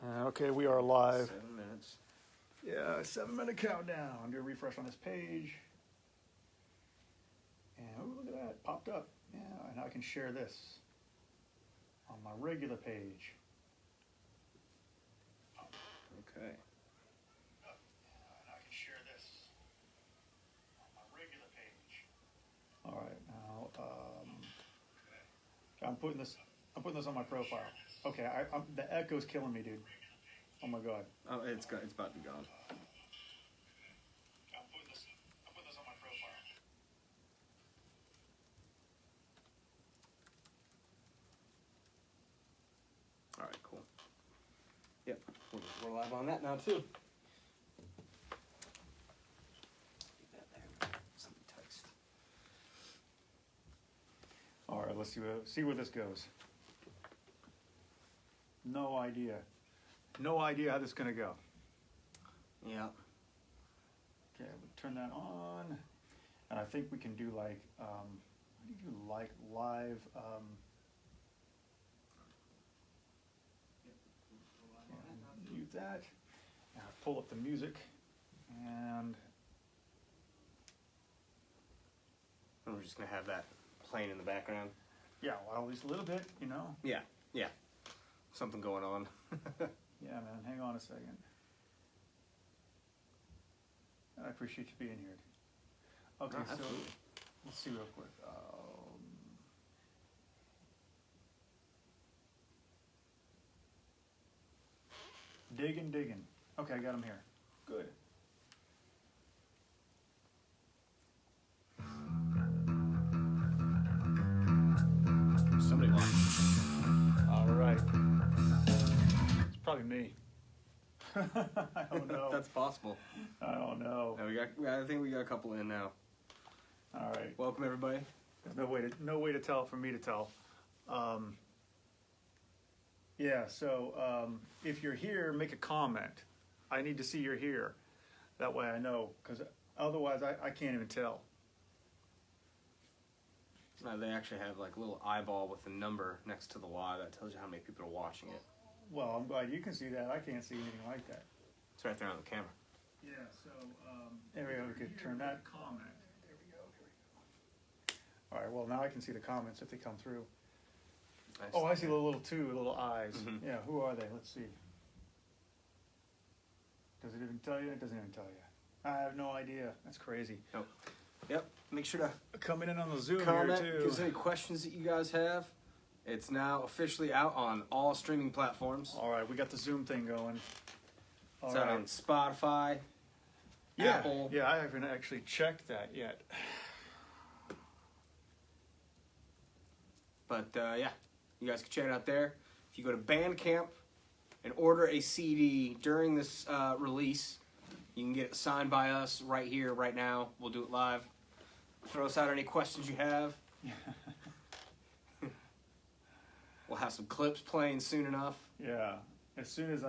Okay, we are live. 7 minutes. Yeah, 7-minute countdown. Do a refresh on this page. And oh, look at that, popped up. Yeah, and I can share this on my regular page. Okay. And I can share this on my regular page. All right, now I'm putting this on my profile. Okay, the echo's killing me, dude. Oh my god. Oh, it's about to be gone. I'm putting this on my profile. All right, cool. Yep, we're live on that now too. Keep that there. Somebody text. All right, let's see where this goes. No idea. No idea how this is gonna go. Yeah. Okay, we'll turn that on, and I think we can do like, how do you do like live? Mute that. Now pull up the music, and And we're just gonna have that playing in the background. yeah, well, at least a little bit, you know. Yeah. Something going on. Yeah, man. Hang on a second. I appreciate you being here. Okay, No, so absolutely. let's see real quick. Digging. Okay, I got him here. Good. Somebody watching. All right. It's probably me. I don't know. That's possible. I don't know. I think we got a couple in now. All right. Welcome everybody. There's no way to tell for me to tell. Yeah. So if you're here, make a comment. I need to see you're here. That way I know, because otherwise I can't even tell. They actually have like a little eyeball with a number next to the Y that tells you how many people are watching it. Well, I'm glad you can see that. I can't see anything like that. It's right there on the camera. Yeah. So there we go. We could turn that comment. There we go. All right. Well, now I can see the comments if they come through. Nice. Oh, I see the little eyes. Mhm. Yeah, who are they? Let's see. Does it even tell you? It doesn't even tell you. I have no idea. That's crazy. Nope. Yep. Make sure to Coming in on the Zoom comment here if too. there's any questions that you guys have. It's now officially out on all streaming platforms. All right, we got the Zoom thing going. All It's out right. on Spotify, Yeah, Apple. yeah, I haven't actually checked that yet. But yeah, you guys can check it out there. If you go to Bandcamp and order a CD during this release, you can get it signed by us right here, right now. We'll do it live. Throw us out any questions you have. We'll have some clips playing soon enough. Yeah, as soon as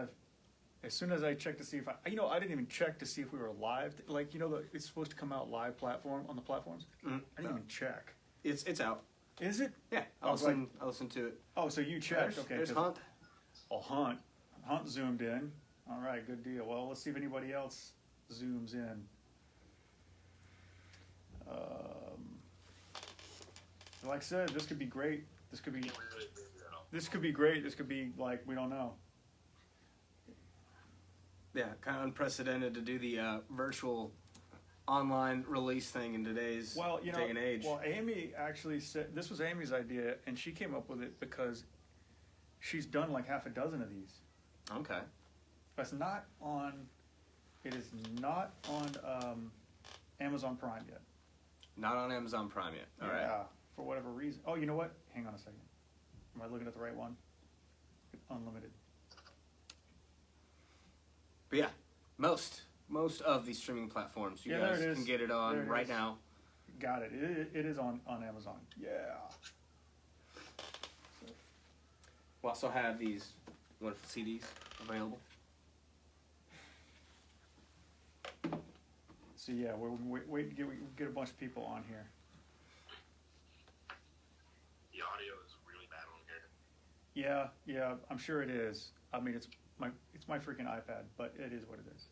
I check to see if I didn't even check to see if we were live. Like, it's supposed to come out live on the platforms. Mhm. I didn't even check. It's out. Is it? Yeah, I listened to it. Oh, so you checked? Okay. There's 'cause- Hunt. Oh, Hunt zoomed in. All right, good deal. Well, let's see if anybody else zooms in. Like I said, this could be great. This could be great. This could be like, we don't know. Yeah, kind of unprecedented to do the virtual online release thing in today's day and age. Well, Amy actually said this was Amy's idea, and she came up with it because she's done like half a dozen of these. Okay. But it is not on Amazon Prime yet. Not on Amazon Prime yet. All right. Yeah, for whatever reason. Oh, you know what? Hang on a second. Am I looking at the right one? Unlimited. But yeah, most of these streaming platforms you Yeah, there guys it is. can get it There on it right is. now. Got it. It is on Amazon. Yeah. We'll also have these wonderful CDs available. So yeah, we're waiting to get a bunch of people on here. The audio is really bad on here. Yeah, I'm sure it is. I mean, it's It's my freaking iPad, but it is what it is.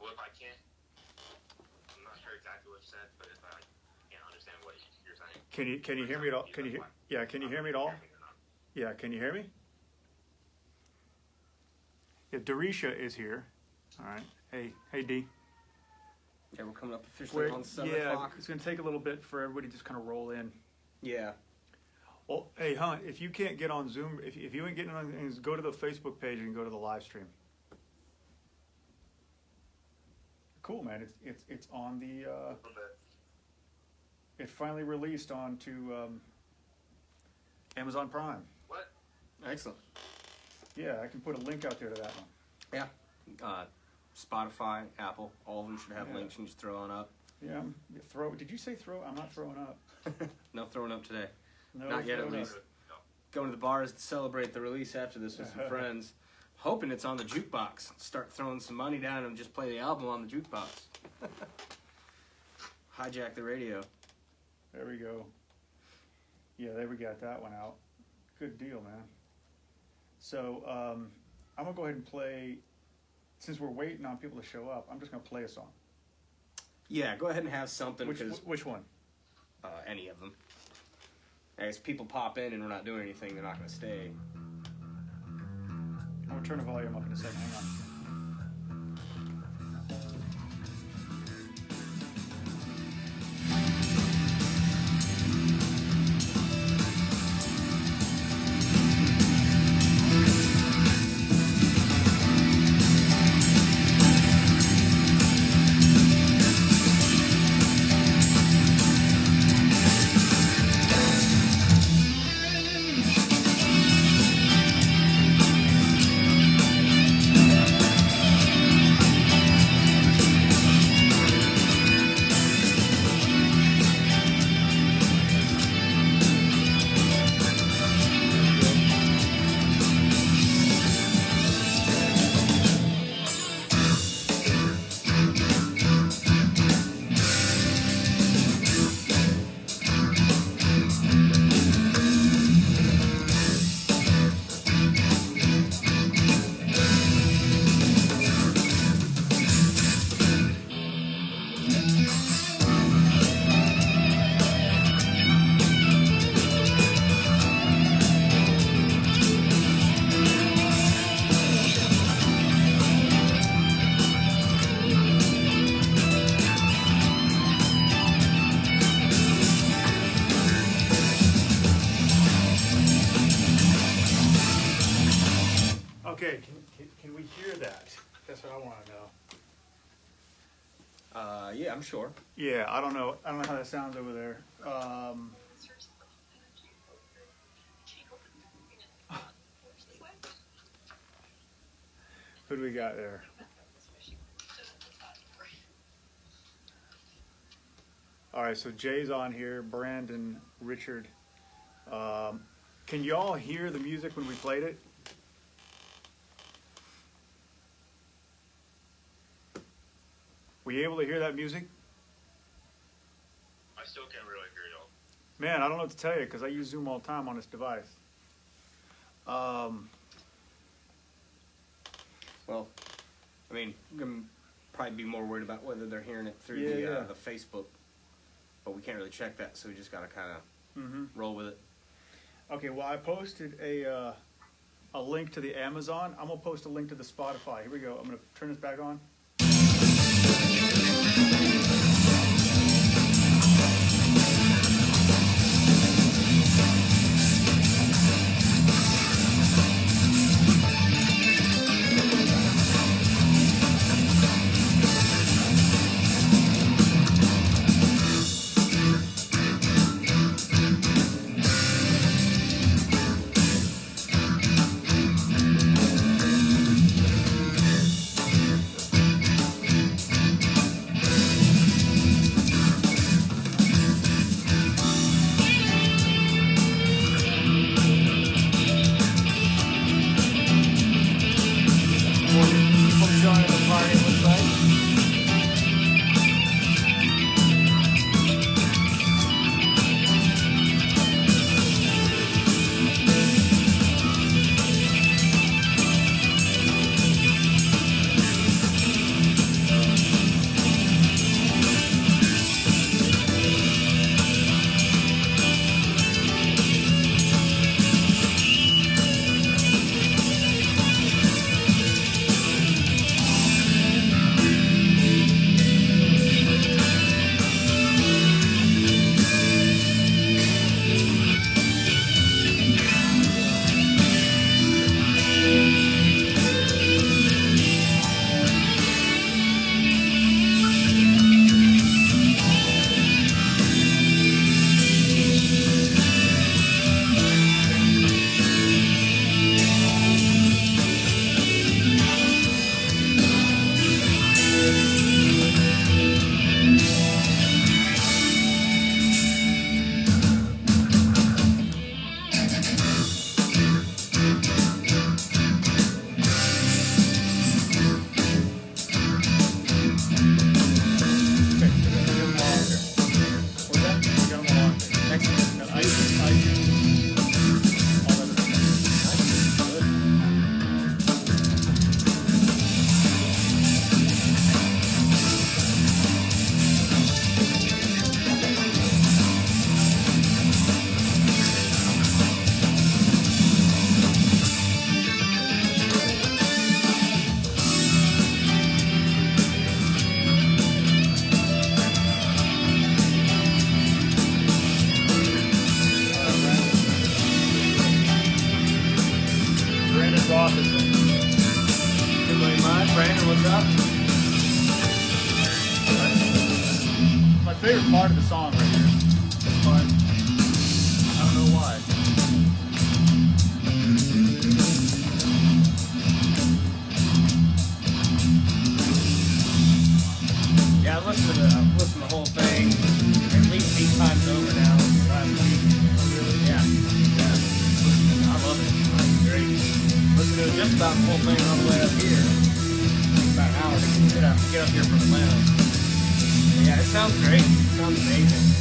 Well, if I can't, I'm not sure exactly what you said, but if I can't understand what you're saying. Can you hear me at all? Can you hear? Yeah, can you hear me at all? Yeah, can you hear me? Yeah, Dorisha is here. All right. Hey, D. Yeah, we're coming up officially on 7 o'clock. It's going to take a little bit for everybody to just kind of roll in. Yeah. Well, hey, Hunt, if you can't get on Zoom, if you ain't getting on things, go to the Facebook page and go to the live stream. Cool, man. It's on the. It finally released onto Amazon Prime. What? Excellent. Yeah, I can put a link out there to that one. Yeah. Spotify, Apple, all of them should have Yeah. links you can just throw on up. Yeah, Did you say throw? I'm not throwing up. No throwing up today. No, Not yet, at throwing least. up. Going to the bars to celebrate the release after this with some friends. Hoping it's on the jukebox. Start throwing some money down and just play the album on the jukebox. Hijack the radio. There we go. Yeah, there we got that one out. Good deal, man. So I'm gonna go ahead and play. Since we're waiting on people to show up, I'm just gonna play a song. Yeah, go ahead and have something. Which one? Any of them. As people pop in and we're not doing anything, they're not going to stay. I'm gonna turn the volume up in a second. Hang on. Okay, can we hear that? That's what I want to know. Yeah, I'm sure. Yeah, I don't know how that sounds over there. Who do we got there? All right, so Jay's on here, Brandon, Richard. Can y'all hear the music when we played it? Were you able to hear that music? I still can't really hear y'all. Man, I don't know what to tell you because I use Zoom all the time on this device. Well, I mean, I'm going to probably be more worried about whether they're hearing it through Yeah. the Facebook. But we can't really check that, so we just got to kind of Mm-hmm. roll with it. Okay, well, I posted a link to the Amazon. I'm gonna post a link to the Spotify. Here we go. I'm gonna turn this back on. Brandon, what's up? My favorite part of the song right here. This part. I don't know why. Yeah, I listened to the whole thing at least 8 times over now last week. Yeah. I love it. It's great. Listened to just about the whole thing all the way up here. About an hour to get up here from Atlanta. Yeah, it sounds great. It sounds amazing.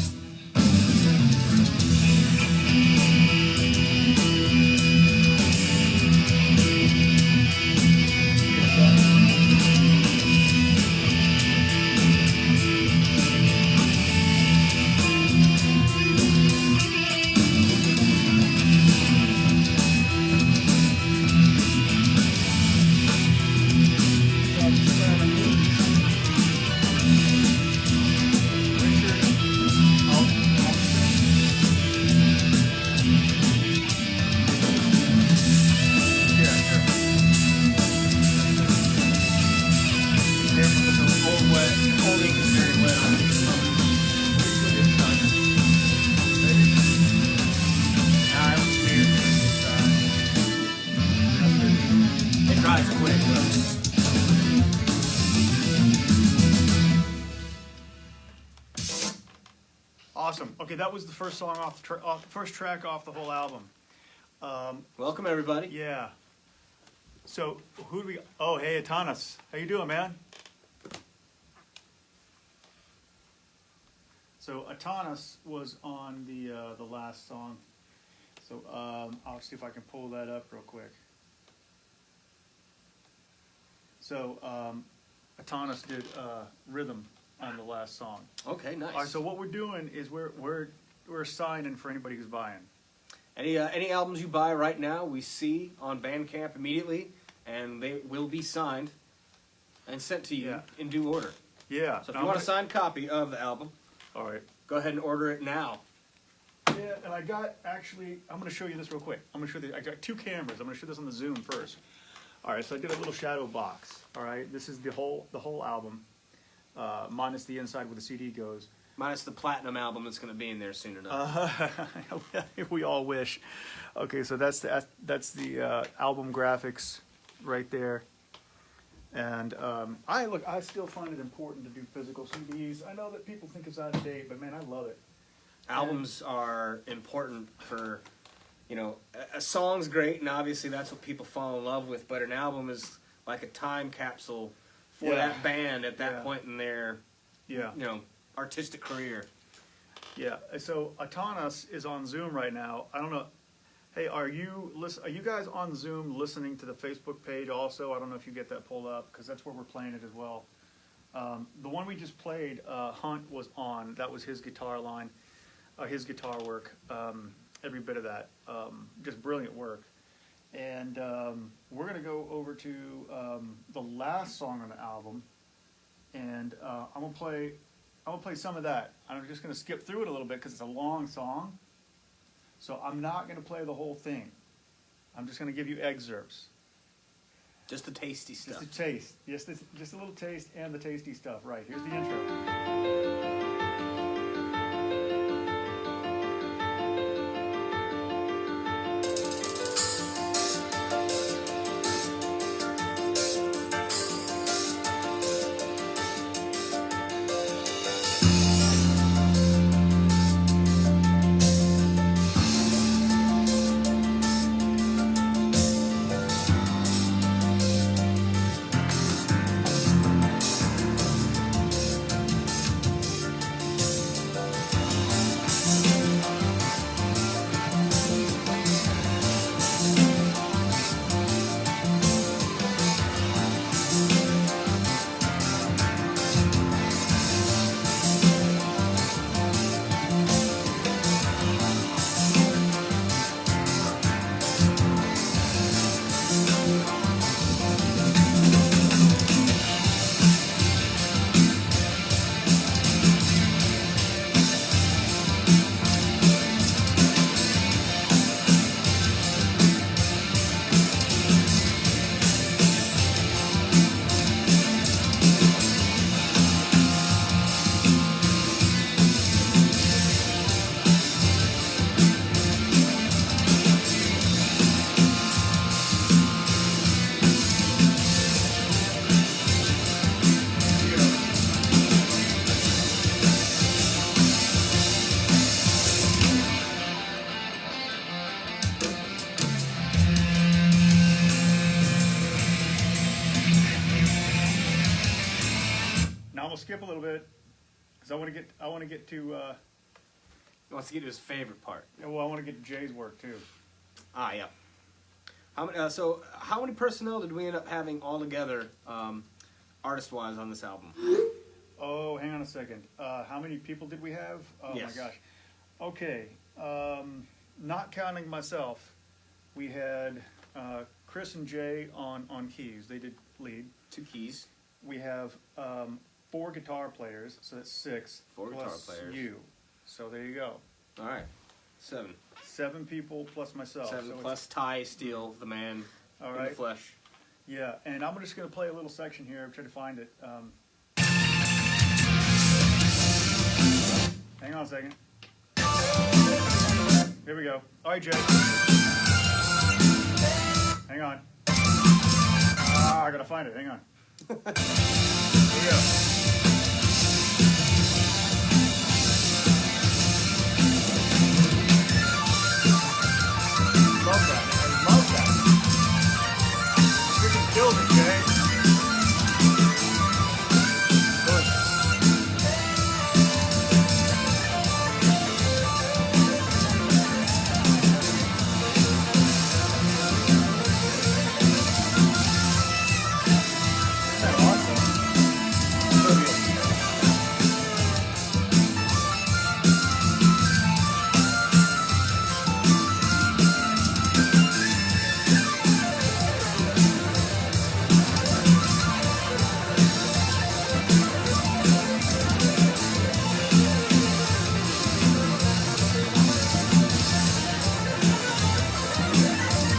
Awesome. Okay, that was the first song first track off the whole album. Welcome everybody. Yeah. So who do we? Oh, hey, Atanas. How you doing, man? So Atanas was on the last song. So I'll see if I can pull that up real quick. So Atanas did rhythm on the last song. Okay, nice. All right. So what we're doing is we're signing for anybody who's buying. Any albums you buy right now, we see on Bandcamp immediately, and they will be signed and sent to you in due order. Yeah. So if you want a signed copy of the album, all right, go ahead and order it now. Yeah, and I got I'm going to show you this real quick. I'm going to show you. I got 2 cameras. I'm going to show this on the Zoom first. All right, so I did a little shadow box. All right, this is the whole album, minus the inside where the CD goes. Minus the platinum album that's going to be in there soon enough. We all wish. Okay, so that's the album graphics right there. And I still find it important to do physical CDs. I know that people think it's out of date, but man, I love it. Albums are important for, a song's great, and obviously that's what people fall in love with, but an album is like a time capsule for that band at that point in their artistic career. Yeah, so Atanas is on Zoom right now. I don't know. Hey, are you guys on Zoom listening to the Facebook page also? I don't know if you get that pulled up, because that's where we're playing it as well. The one we just played, Hunt was on. That was his guitar line, his guitar work, every bit of that. Just brilliant work. And we're going to go over to the last song on the album, and I'm going to play some of that. I'm just going to skip through it a little bit because it's a long song. So I'm not going to play the whole thing. I'm just going to give you excerpts. Just the tasty stuff. Just a taste. Just a little taste and the tasty stuff. Right, here's the intro. gonna skip a little bit because I want to get to. He wants to get to his favorite part. Well, I want to get to Jay's work too. Ah, yeah. How many? So, how many personnel did we end up having all together, artist-wise, on this album? Oh, hang on a second. How many people did we have? Oh Yes. my gosh. Okay. Not counting myself, we had Chris and Jay on keys. They did lead. 2 keys. We have 4 guitar players, so that's 6. 4 guitar plus players. you. So there you go. All right. 7. 7 people plus myself. 7 so plus Ty Steele, the man all in right. the flesh. Yeah, and I'm just going to play a little section here. I'm trying to find it. Hang on a second. Here we go. All right, Jay. Hang on. I got to find it. Hang on. Here we go. Love that. I love that. Freaking killed it, Jay. Good. Isn't that awesome? So good.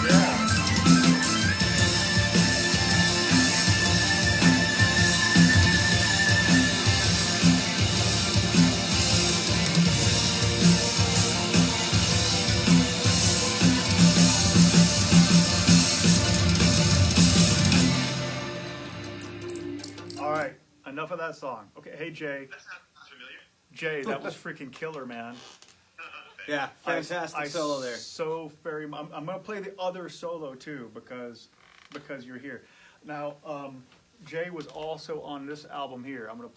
Yeah. All right, enough of that song. Okay, hey Jay. That's not familiar. Jay, that was freaking killer, man. Yeah, fantastic I solo there. So very. I'm gonna play the other solo too because you're here. Now, Jay was also on this album here. I'm gonna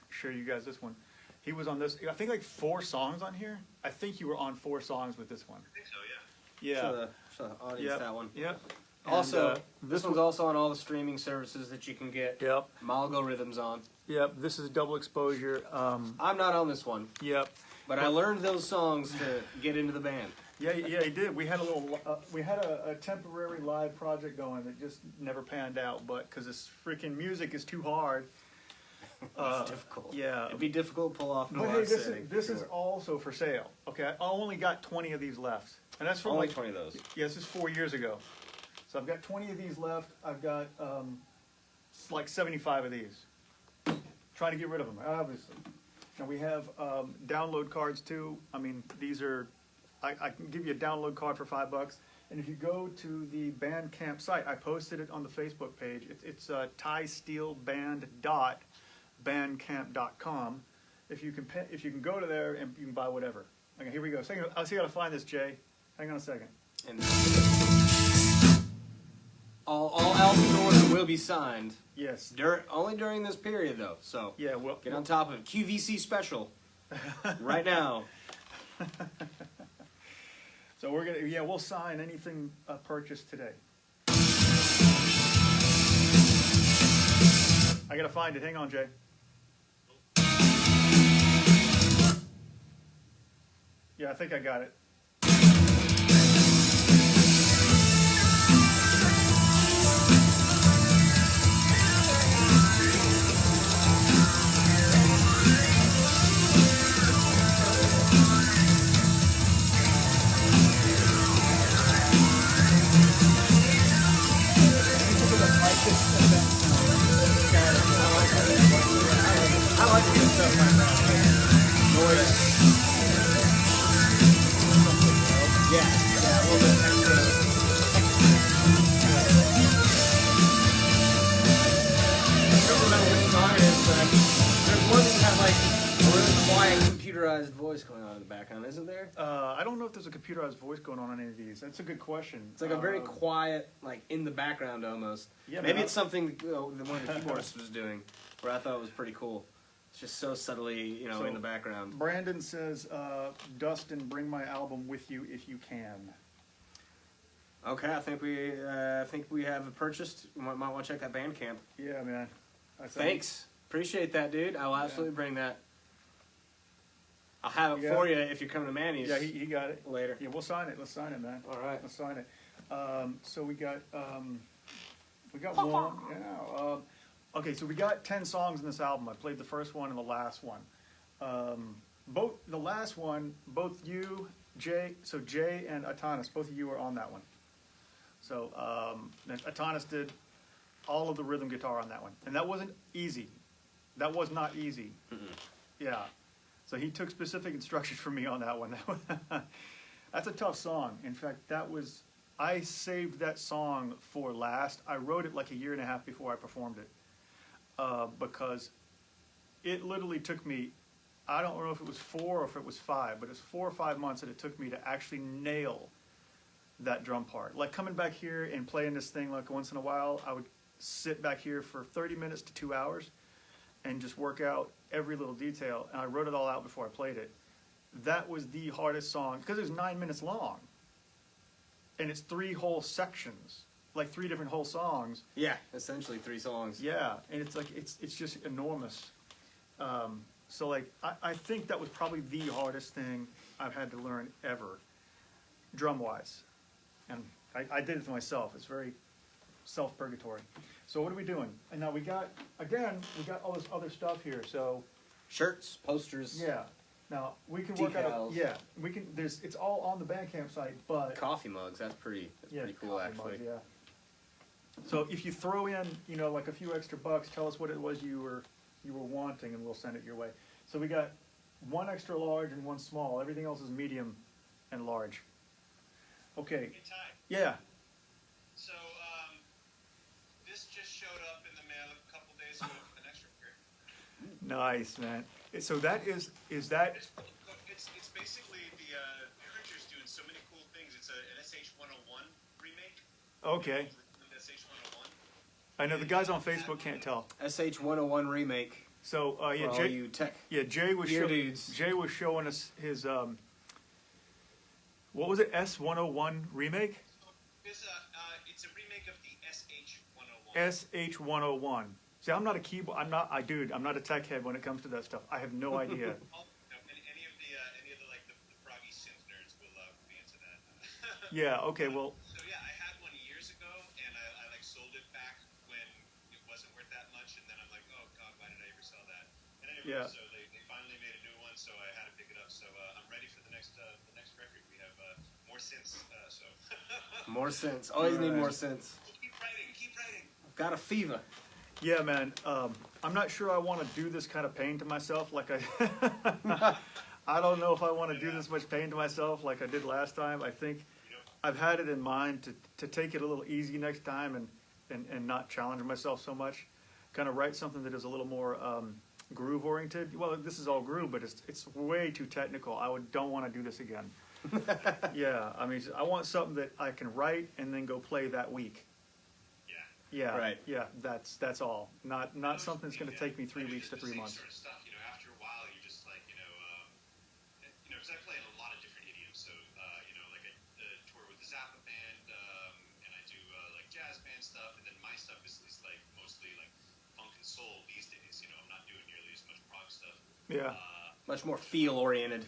show you guys this one. He was on this. I think like 4 songs on here. I think you were on 4 songs with this one. I think so, yeah. Yeah. Show the audience that one. Yep. And, Also, this one's also on all the streaming services that you can get Yep. Malgo Rhythms on. Yep. This is double exposure. I'm not on this one, Yep. but I learned those songs to get into the band. Yeah, he did. We had a little, we had a temporary live project going that just never panned out, but because this freaking music is too hard. It's difficult. Yeah. It'd be difficult to pull off. But hey, this is also for sale. Okay, I only got 20 of these left, and that's from only like 20 of those. yeah, this is 4 years ago. So I've got 20 of these left. I've got like 75 of these. Trying to get rid of them, obviously. And we have download cards too. I mean, these are. I can give you a download card for $5. And if you go to the Bandcamp site, I posted it on the Facebook page. It's tysteelband.bandcamp.com. If you can go to there and you can buy whatever. Okay, here we go. I'll see how to find this, Jay. Hang on a second. And all album orders will be signed. Yes. Only during this period, though. So Yeah. Well. get on top of it. QVC special right now. So we'll sign anything purchased today. I gotta find it. Hang on, Jay. Yeah, I think I got it. I like to get stuff like that. Noise. Yeah, a little bit extra. I don't remember which song it is, but there's one that has like a really quiet computerized voice going on in the background, isn't there? I don't know if there's a computerized voice going on any of these. That's a good question. It's like a very quiet, like in the background almost. Yeah, Maybe man. it's something that one of the keyboardists was doing, where I thought it was pretty cool. It's just so subtly, So- in the background. Brandon says, Dustin, bring my album with you if you can. Okay, I think we have it purchased. You might want to check that Bandcamp. Yeah, man. Thanks, appreciate that, dude. I'll absolutely bring that. I'll have it You got for you if you're coming to Manny's. Yeah, he got it. later. Yeah, we'll sign it. Let's sign it, man. All right. Let's sign it. So we got one. Yeah. Okay, so we got 10 songs in this album. I played the first one and the last one. Both you, Jay. So Jay and Atanas, both of you are on that one. So Atanas did all of the rhythm guitar on that one, and that wasn't easy. That was not easy. Yeah. So he took specific instructions from me on that one. That's a tough song. In fact, I saved that song for last. I wrote it like a year and a half before I performed it, because it literally took me, I don't know if it was 4 or if it was 5, but it's 4 or 5 months that it took me to actually nail that drum part. Like coming back here and playing this thing like once in a while, I would sit back here for 30 minutes to 2 hours and just work out every little detail. And I wrote it all out before I played it. That was the hardest song, because it was 9 minutes long. And it's 3 whole sections, like 3 different whole songs. Yeah, essentially 3 songs. Yeah, and it's like, it's just enormous. So like, I think that was probably the hardest thing I've had to learn ever, drum-wise. And I did it to myself. It's very self-purgatory. So what are we doing? And now we got all this other stuff here. So Shirts, posters, yeah, now we can work out. Decals. Yeah, we can. It's all on the Bandcamp site, but coffee mugs. That's pretty cool, coffee actually. mugs, yeah. So if you throw in, like a few extra bucks, tell us what it was you were wanting, and we'll send it your way. So we got 1 extra large and 1 small. Everything else is medium and large. Okay. Hey, Ty. Yeah. So, this just showed up in the mail a couple days ago for the next record. Nice, man. So that is that? It's basically the printer's doing so many cool things. It's an SH-101 remake. Okay. SH-101. I know the guys on Facebook can't tell. SH-101 remake. So yeah, For all Jay. you tech. Yeah, Jay was Gear dudes. Jay was showing us his what was it? S101 remake? It's a remake of the SH-101. SH101. See, I'm not a keyboard. I'm not a tech head when it comes to that stuff. I have no idea. Any of the like the proggy synth nerds will be into that. Yeah. Okay. Well. So yeah, I had one years ago, and I like sold it back when it wasn't worth that much, and then I'm like, oh god, why did I ever sell that? And anyway, Yeah. so they finally made a new one, so I had to pick it up. So I'm ready for the next record. We have more synths. So More synths. Always need more synths. keep writing, keep writing. Got a fever. Yeah, man. I'm not sure I want to do this kind of pain to myself. Like I don't know if I want to do this much pain to myself like I did last time. I think I've had it in mind to take it a little easy next time and not challenge myself so much. Kind of write something that is a little more groove oriented. Well, this is all groove, but it's way too technical. Don't want to do this again. Yeah, I mean, I want something that I can write and then go play that week. Yeah, Right. Yeah, that's all. Not something that's going to take me 3 weeks to 3 months. Sort of stuff, after a while, you're just like, because I play in a lot of different idioms. So, like I tour with the Zappa band, and I do like jazz band stuff, and then my stuff is like mostly like funk and soul these days. I'm not doing nearly as much prog stuff. Yeah. Much more feel oriented.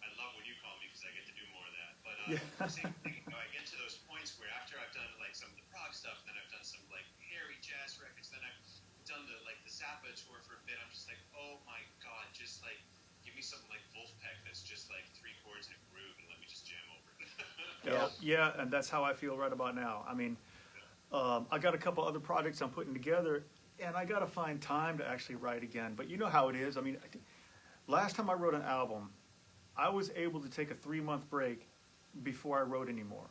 I love when you call me because I get to do more of that. But Yeah. same thing, I get to those points where after I've done like some of the prog stuff, then I've done some like hairy jazz records, then I've done the Zappa tour for a bit. I'm just like, oh my god, just like give me something like Wolfpack that's just like 3 chords and a groove, and let me just jam over it. Yeah, and that's how I feel right about now. I mean, I got a couple other projects I'm putting together, and I got to find time to actually write again. But you know how it is. I mean, last time I wrote an album, I was able to take a 3-month break before I wrote anymore.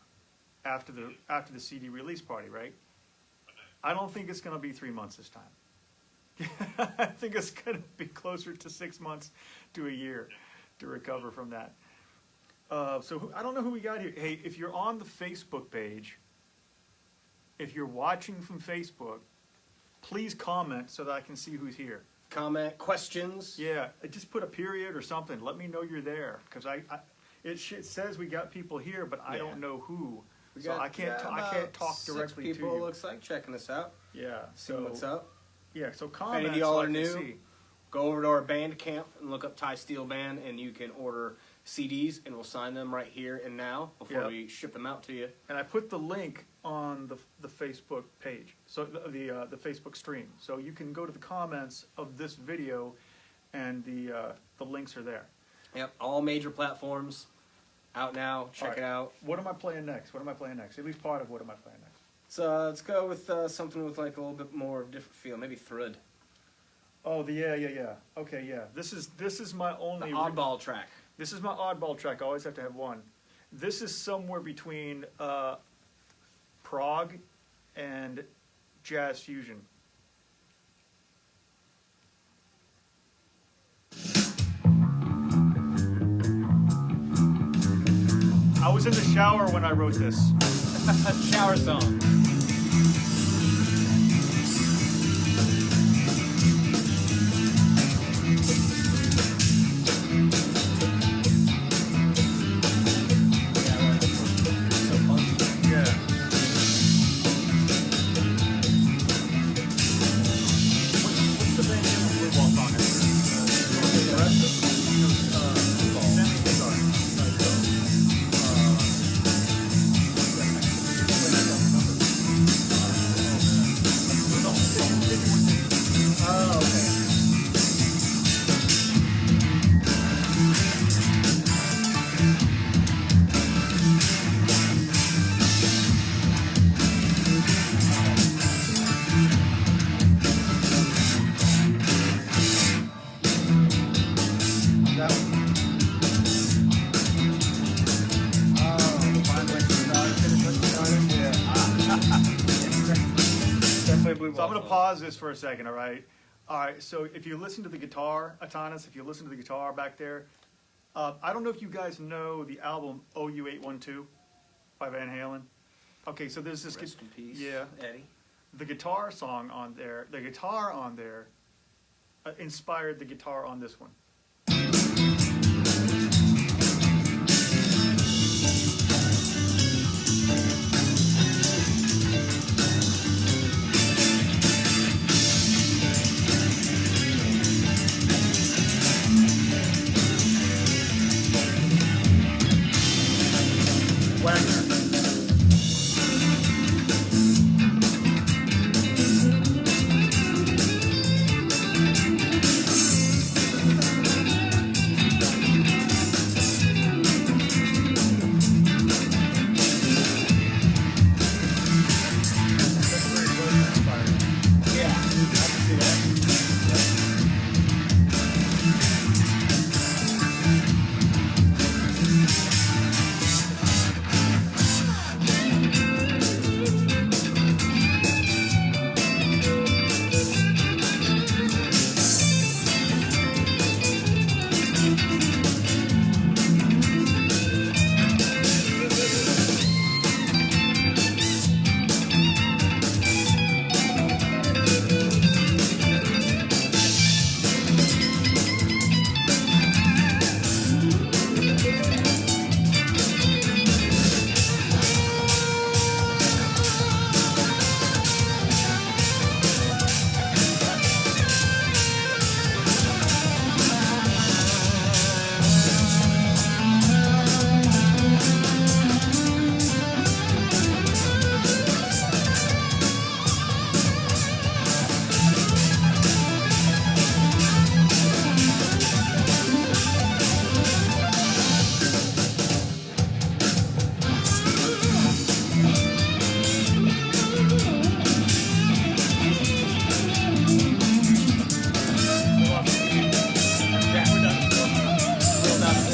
After the CD release party, right? I don't think it's going to be 3 months this time. I think it's going to be closer to 6 months to a year to recover from that. So I don't know who we got here. Hey, if you're on the Facebook page, if you're watching from Facebook, please comment so that I can see who's here. comment, questions. Yeah, just put a period or something. Let me know you're there, because it says we got people here, but I Yeah. don't know who. We So got, I can't about talk 6 directly to people, you. looks like, checking this out. Yeah. Seeing what's up. Yeah. So If comments. any of y'all so I are can new, see. go over to our Bandcamp and look up Ty Steele Band, and you can order CDs, and we'll sign them right here and now before Yep. we ship them out to you. And I put the link on the Facebook page, so the Facebook stream. So you can go to the comments of this video, and the links are there. Yep, all major platforms out now. Check All it right. out. What am I playing next? At least part of what am I playing next? So let's go with something with like a little bit more of a different feel. Maybe Thread. Oh, yeah. Okay, yeah. This is my The only oddball track. This is my oddball track. I always have to have one. This is somewhere between prog and jazz fusion. I was in the shower when I wrote this. Shower song. Yeah. What's the band name of Blue Ball song? Oh, okay. That one. Definitely a blue So I'm ball going to song. pause this for a second, all right? All right, so if you listen to the guitar, Atanas, if you listen to the guitar back there, I don't know if you guys know the album OU812 by Van Halen. Okay, so there's this... Rest in peace, Yeah. Eddie. The guitar song on there, the guitar on there inspired the guitar on this one. Wagner. That's very well inspired. Yeah, I can see that.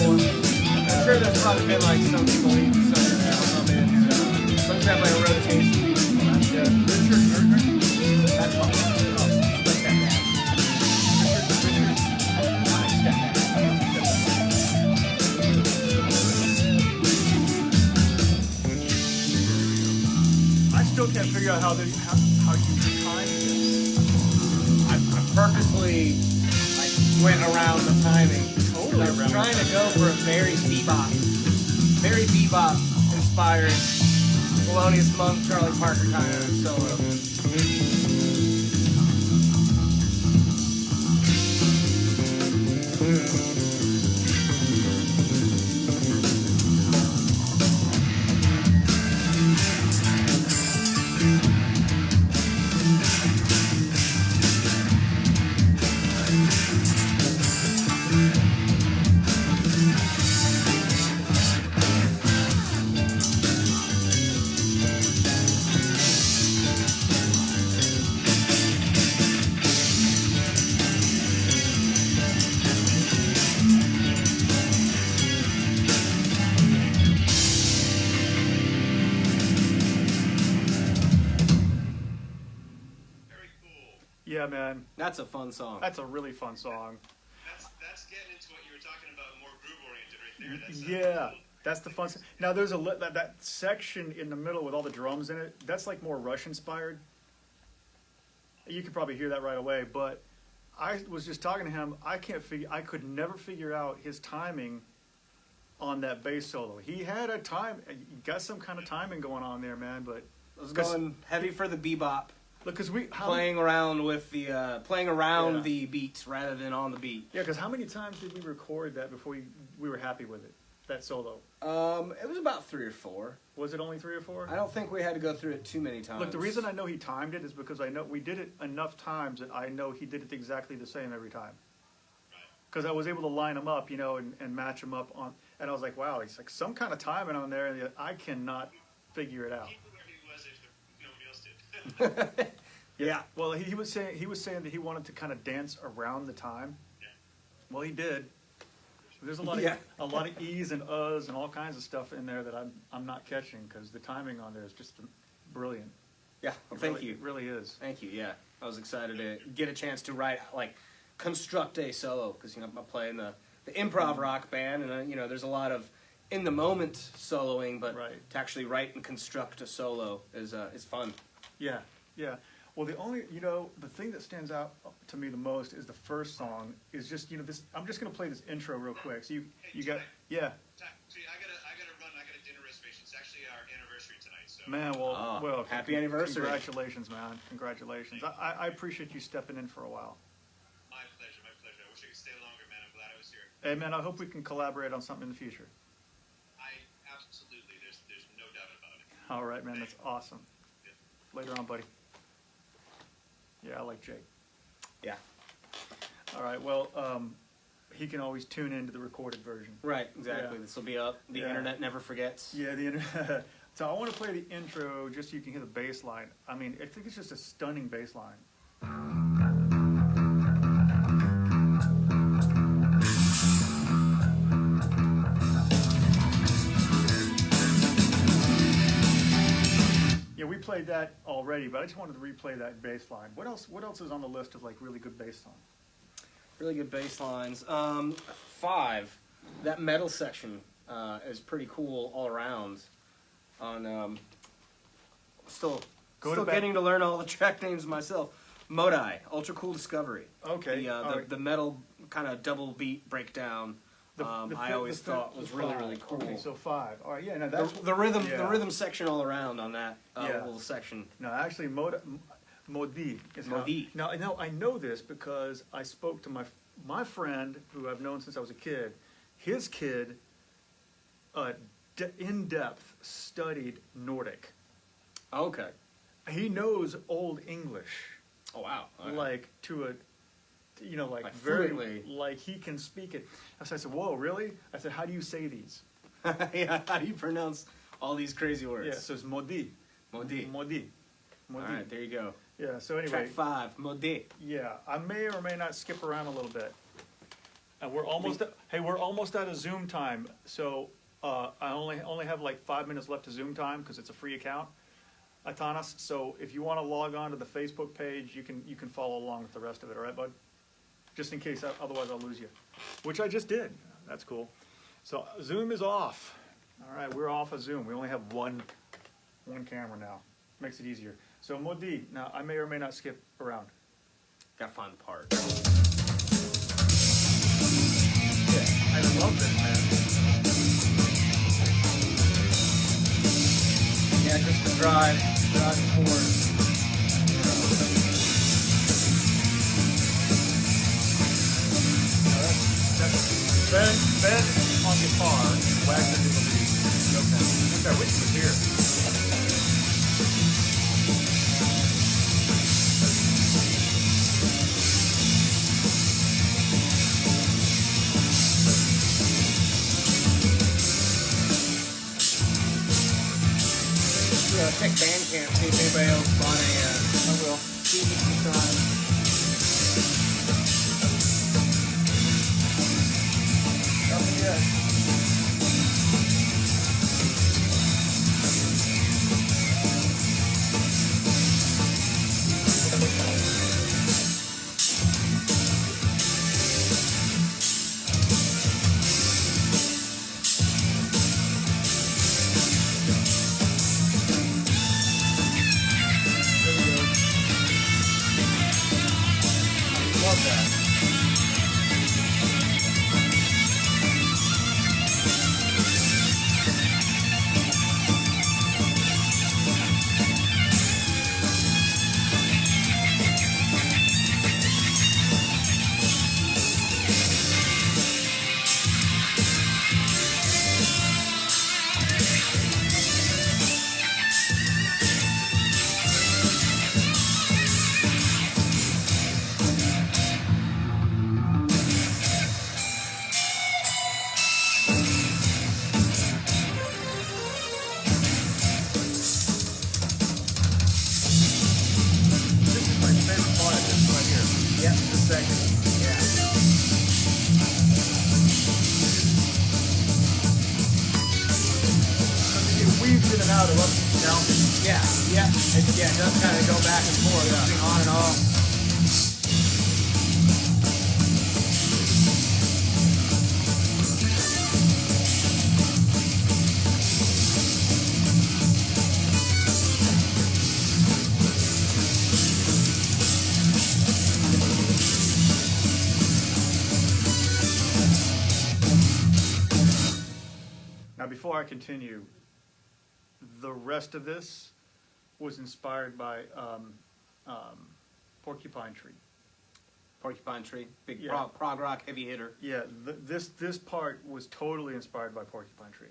I'm sure there's probably been like some people eating some comments. Some have like a rotation. That's fine. Oh, let's get that. I still can't figure out how you time this. I purposely purposely like went around the timing. Totally I was around trying to go for a very bebop inspired Thelonious Monk, Charlie Parker kind of solo. Very cool. Yeah, man. That's a fun song. That's a really fun song. That's getting into what you were talking about, more groove oriented right there. That's Yeah, cool. that's the fun. Now there's that section in the middle with all the drums in it. That's like more Rush inspired. You could probably hear that right away. But I was just talking to him. I could never figure out his timing on that bass solo. He had a time. He got some kind of timing going on there, man. But I was going heavy for the bebop, look, because playing around with the Yeah. the beats rather than on the beat. Yeah, because how many times did we record that before we were happy with it? That solo. It was about 3 or 4. Was it only 3 or 4? I don't think we had to go through it too many times. Look, the reason I know he timed it is because I know we did it enough times that I know he did it exactly the same every time. Because I was able to line them up, and match them up on. And I was like, wow, it's like some kind of timing on there, and I cannot figure it out. He knew where he was if nobody else did. Yeah. Well, he was saying that he wanted to kind of dance around the time. Yeah. Well, he did. There's a lot of Yeah. e's and uhs and all kinds of stuff in there that I'm not catching because the timing on there is just brilliant. Yeah, well, thank you. It really is. Thank you. Yeah, I was excited to get a chance to construct a solo because I'm playing the improv rock band, and there's a lot of in the moment soloing, but Right. to actually write and construct a solo is fun. Yeah, yeah. Well, the thing that stands out to me the most is the first song is just, this. I'm just gonna play this intro real quick. So you got, yeah, See, I gotta run. I got a dinner reservation. It's actually our anniversary tonight. So man. Well, happy anniversary! Congratulations, man. Congratulations. I appreciate you stepping in for a while. My pleasure. My pleasure. I wish I could stay longer, man. I'm glad I was here. Hey, man. I hope we can collaborate on something in the future. I absolutely. There's no doubt about it. All right, man. That's awesome. Later on, buddy. Yeah, I like Jake. Yeah, All right. Well, he can always tune into the recorded version. right. Exactly. Yeah. This will be up. The Yeah. internet never forgets. Yeah, the internet. So I want to play the intro just so you can hear the bass line. I mean, I think it's just a stunning bass line. Yeah, we played that already, but I just wanted to replay that bass line. What else is on the list of like really good bass songs? Really good bass lines. 5. That metal section is pretty cool all around. Still getting to learn all the track names myself. Modai, Ultra Cool Discovery. Okay. all right. The metal kind of double beat breakdown. I always thought was really cool. Okay, so 5. All right, yeah, no, that's The rhythm, yeah. the rhythm section all around on that Yeah. little section. No, actually, Modi is Modi. Now, I know this because I spoke to my friend who I've known since I was a kid. His kid, in depth studied Nordic. Okay. He knows Old English, Oh wow. Okay. like to a, like Like very, fluently. like he can speak it. So I said, "Whoa, really?" I said, "How do you say these?" Yeah. How do you pronounce all these crazy words? Yeah, so it's Modi. Modi. Modi. All right. There you go. Yeah. So anyway, Track 5. Modi. yeah, I may or may not skip around a little bit. And we're almost out of Zoom time. So I only have like 5 minutes left to Zoom time because it's a free account. Atanas. So if you want to log on to the Facebook page, you can follow along with the rest of it. All right, bud. Just in case, otherwise I'll lose you. Which I just did. That's cool. So Zoom is off. All right, we're off of Zoom. We only have one camera now. Makes it easier. So Modi. Now I may or may not skip around. Gotta find the part. Yeah, I love this, man. Yeah, just the drive forward. Ben on guitar, Wagner did the lead. Okay. Which I wish he was here. Check Bandcamp, see if anybody else bought a I will. CD sometime. Nothing yet. Love that. This is my favorite part of this right here. Yep. The second. It weaves in and out of other sounds. It does kind of go back and forth, on and off. Now, before I continue, the rest of this was inspired by Porcupine Tree. Porcupine Tree, big Yeah. prog rock heavy hitter. Yeah, this part was totally inspired by Porcupine Tree.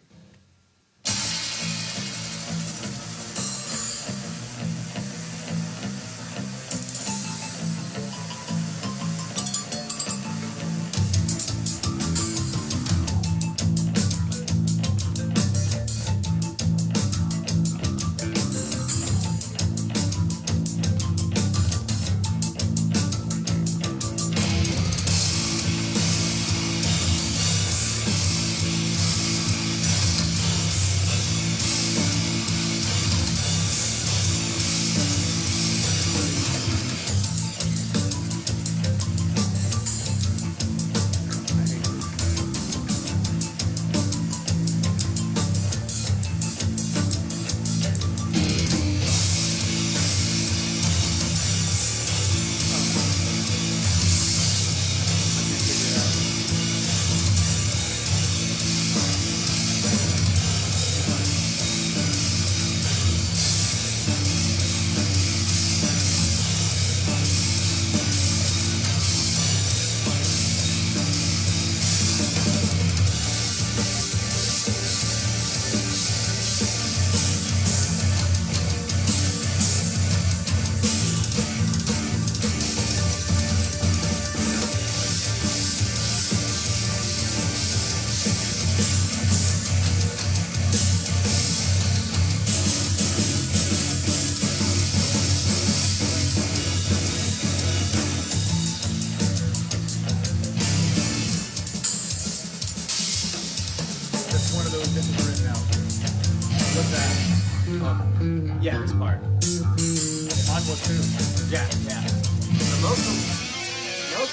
Yeah, this part. Mine was too. Yeah. So most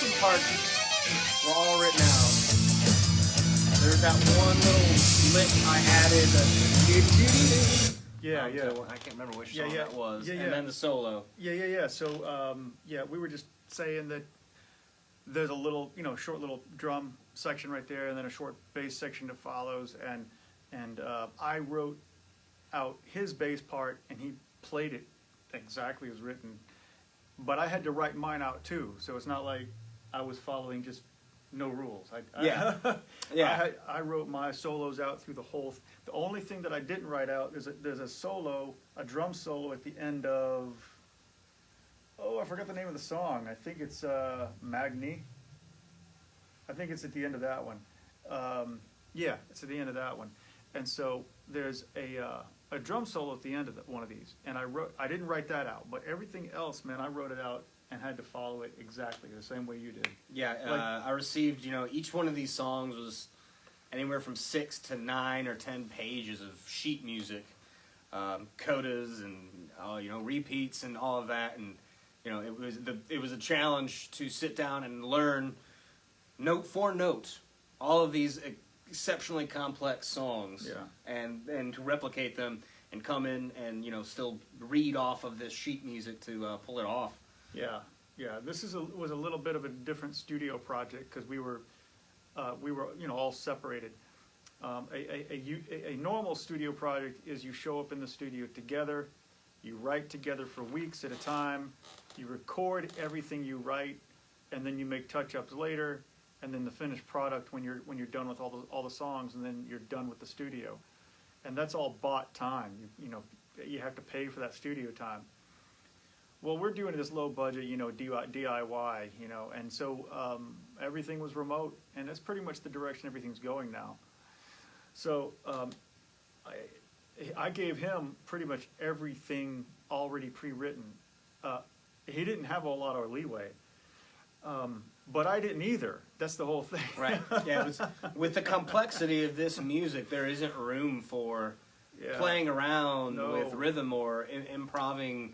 of the parts were all written out. There's that one little lick I added. Yeah, yeah. I can't remember which Yeah, song yeah. that was. Yeah, yeah. And then the solo. Yeah. So, we were just saying that there's a little, short little drum section right there, and then a short bass section that follows, and I wrote out his bass part, and he played it exactly as written. But I had to write mine out too, so it's not like I was following just no rules. Yeah. I wrote my solos out through the whole. The only thing that I didn't write out is there's a solo, a drum solo at the end of. Oh, I forgot the name of the song. I think it's Magni. I think it's at the end of that one. Yeah, it's at the end of that one. And so there's a drum solo at the end of one of these, and I didn't write that out, but everything else, man, I wrote it out and had to follow it exactly the same way you did. Yeah, I received, each one of these songs was anywhere from 6 to 9 or 10 pages of sheet music, codas and repeats and all of that, and it was a challenge to sit down and learn note for note all of these exceptionally complex songs, and to replicate them and come in and still read off of this sheet music to pull it off. Yeah. This was a little bit of a different studio project because we were all separated. A normal studio project is you show up in the studio together, you write together for weeks at a time, you record everything you write, and then you make touch-ups later, and then the finished product when you're done with all the songs, and then you're done with the studio, and that's all bought time. You have to pay for that studio time. Well, we're doing this low budget, DIY, and so everything was remote, and that's pretty much the direction everything's going now. So I gave him pretty much everything already pre-written. He didn't have a lot of leeway, but I didn't either. That's the whole thing. Right. Yeah. With the complexity of this music, there isn't room for playing around with rhythm or improving.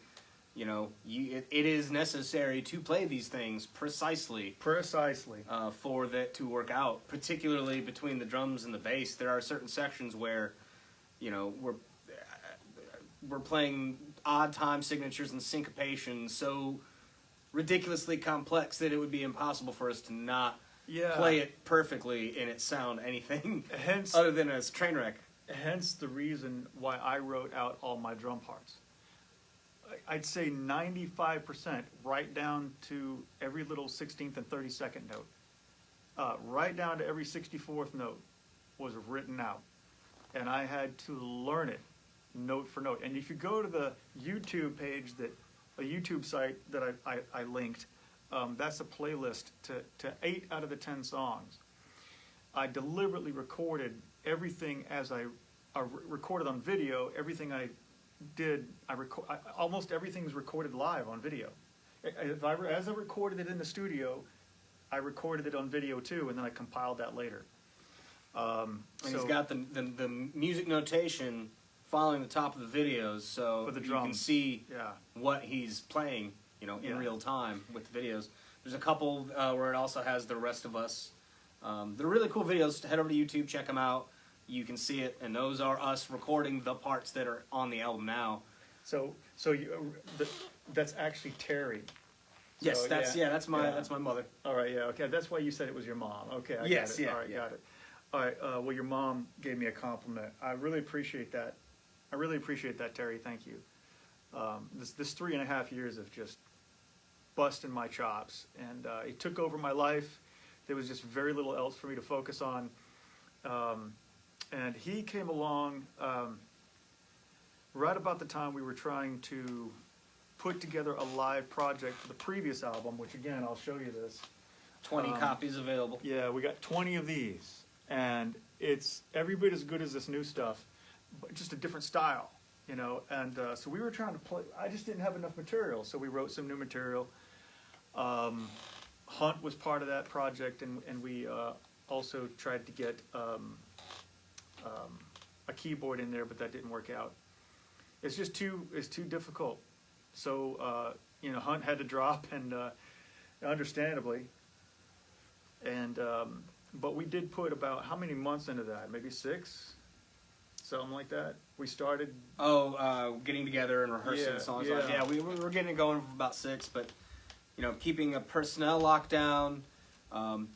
It is necessary to play these things precisely for that to work out. Particularly between the drums and the bass, there are certain sections where, we're playing odd time signatures and syncopation so ridiculously complex that it would be impossible for us to not play it perfectly and it sound anything other than a train wreck. Hence the reason why I wrote out all my drum parts. I'd say 95%, right down to every little 16th and 32nd note, right down to every 64th note was written out. And I had to learn it note for note. And if you go to the YouTube page, a YouTube site that I linked, that's a playlist to 8 out of the 10 songs. I deliberately recorded everything as I recorded on video, everything I did, almost everything's recorded live on video. As I recorded it in the studio, I recorded it on video too, and then I compiled that later. And he's got the music notation following the top of the videos, so you can see what he's playing, in real time with the videos. There's a couple where it also has the rest of us. They're really cool videos. Head over to YouTube, check them out. You can see it, and those are us recording the parts that are on the album now. So that's actually Terry. Yes, so, that's my mother. All right, okay. That's why you said it was your mom. Okay, I got it. All right, got it. All right. Well, your mom gave me a compliment. I really appreciate that. Terry. Thank you. This 3.5 years of just busting my chops, and it took over my life. There was just very little else for me to focus on. And he came along right about the time we were trying to put together a live project for the previous album, which again, I'll show you this. 20 copies available. Yeah, we got 20 of these, and it's every bit as good as this new stuff, but just a different style, and so we were trying to play. I just didn't have enough material, so we wrote some new material. Hunt was part of that project, and we also tried to get a keyboard in there, but that didn't work out. It's just too difficult. So Hunt had to drop, and understandably. And but we did put about how many months into that? Maybe 6. something like that. We started. Getting together and rehearsing Yeah, the songs. yeah. Like, yeah, we were getting it going for about 6, but keeping a personnel lockdown,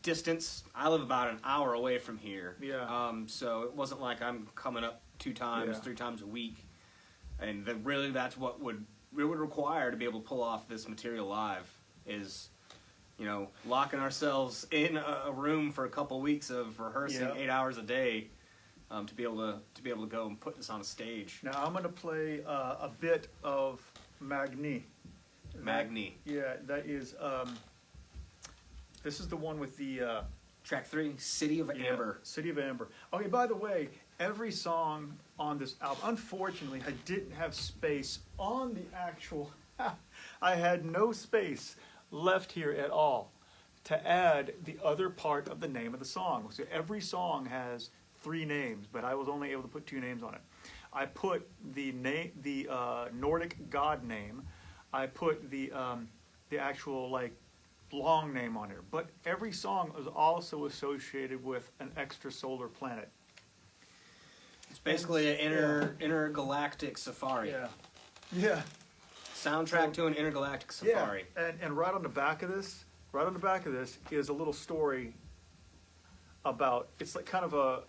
distance. I live about an hour away from here. Yeah. So it wasn't like I'm coming up 2 times, Yeah. 3 times a week, and really that's what would require to be able to pull off this material live is, locking ourselves in a room for a couple weeks of rehearsing Yeah. 8 hours a day, to be able to go and put this on a stage. Now I'm going to play a bit of Magni. Magni. Yeah, that is. This is the one with the Track 3, City of Amber. City of Amber. Okay, by the way, every song on this album, unfortunately, I didn't have space on the actual. I had no space left here at all to add the other part of the name of the song. So every song has 3 names, but I was only able to put 2 names on it. I put the Nordic god name. I put the actual long name on here. But every song is also associated with an extrasolar planet. It's basically an intergalactic safari. Yeah. Yeah. Soundtrack to an intergalactic safari. Yeah. And right on the back of this is a little story about, it's like kind of a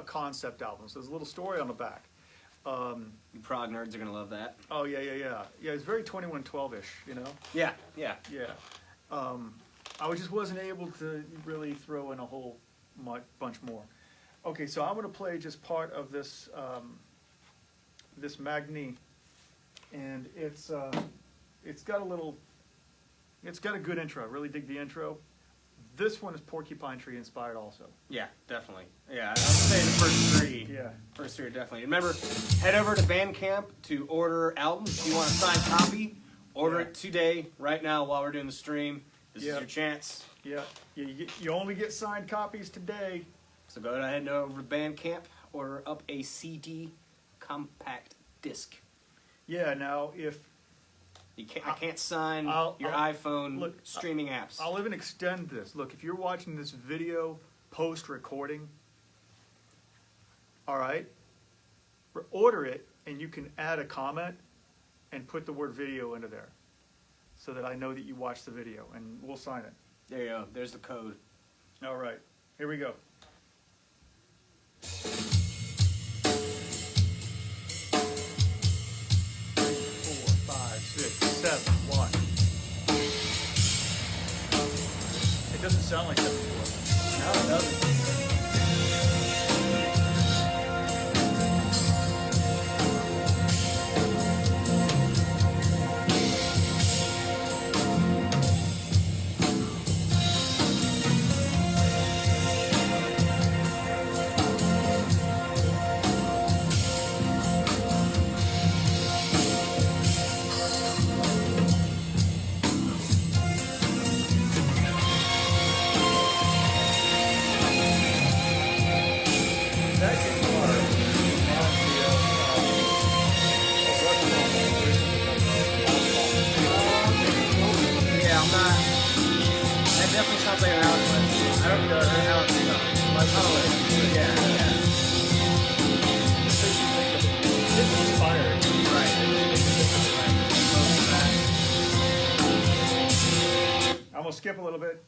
concept album. So there's a little story on the back. You prog nerds are gonna love that. Oh yeah. Yeah, it's very 2112-ish, Yeah. Yeah. I just wasn't able to really throw in a whole bunch more. Okay, so I'm gonna play just part of this this Magni, and it's got a good intro. I really dig the intro. This one is Porcupine Tree inspired also. Yeah, definitely. Yeah, I'd say the first 3. Yeah. First 3 are definitely. And remember, head over to Bandcamp to order albums. If you want a signed copy, order it today, right now, while we're doing the stream. This is your chance. Yeah. You only get signed copies today. So go ahead and over to Bandcamp, order up a CD compact disc. Yeah. Now, if I can't sign your iPhone streaming apps. I'll even extend this. Look, if you're watching this video post-recording, all right, order it, and you can add a comment and put the word video into there so that I know that you watched the video, and we'll sign it. There you go. There's the code. All right. Here we go. 7, 1. It doesn't sound like that before. No, it doesn't. I'm gonna skip a little bit.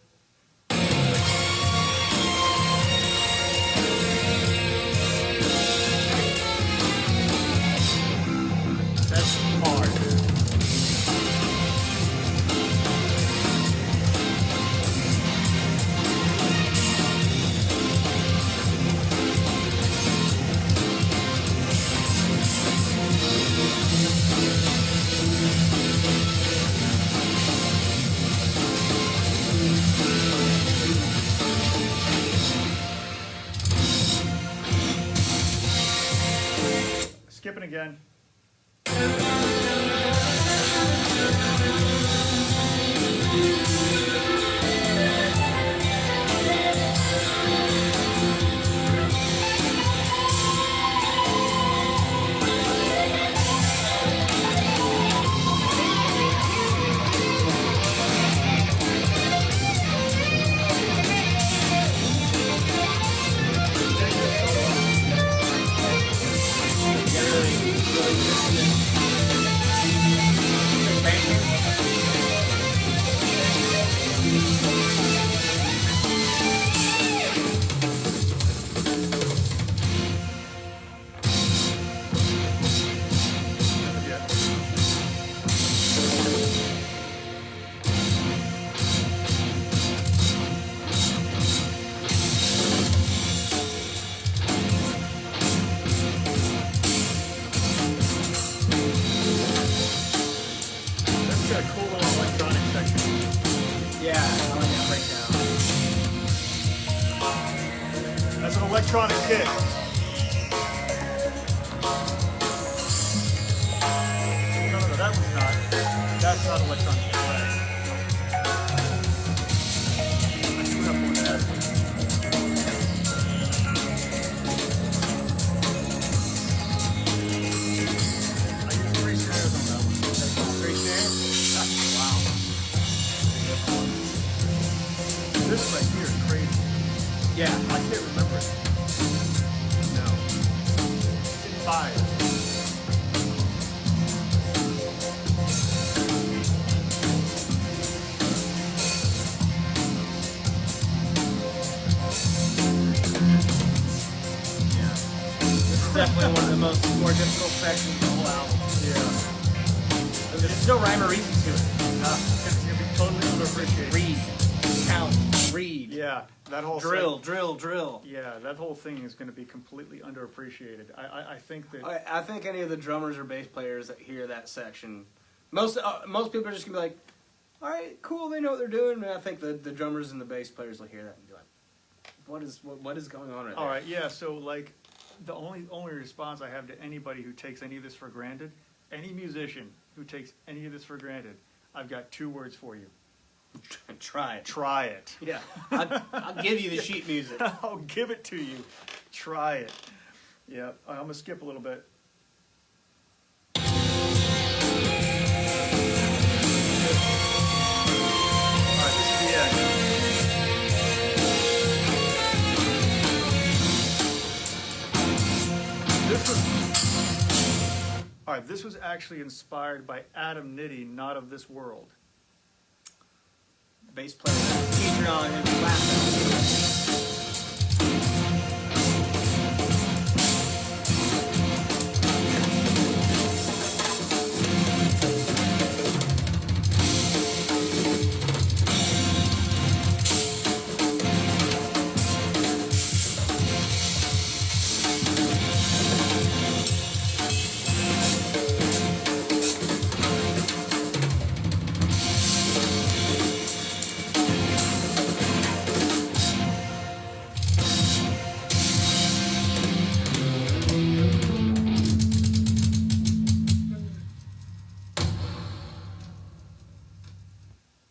That's hard. Skipping again. electronic kick. No, that one's not. That's not electronic kick. Right. I screwed up on that. I used 3 snares on that one. Three snares? Wow. This right here is crazy. Yeah. I can't remember it. No. It's in 5. Definitely one of the more difficult sections of the whole album. Yeah. And there's no rhyme or reason to it. It's gonna be totally underappreciated. Read, count, read, Yeah, that whole drill, drill. Yeah, that whole thing is going to be completely underappreciated. I think that. I think any of the drummers or bass players that hear that section, most people are just gonna be like, all right, cool, they know what they're doing. And I think the drummers and the bass players will hear that and be like, what is going on right All there? right, yeah. So like, the only response I have to anybody who takes any of this for granted, any musician who takes any of this for granted, I've got 2 words for you. Try it. Try it. Yeah, I'll give you the sheet music. I'll give it to you. Try it. Yeah, I'm gonna skip a little bit. All right, this is the end. All right, this was actually inspired by Adam Nitti, Not of This World. Bass player featured on his last album.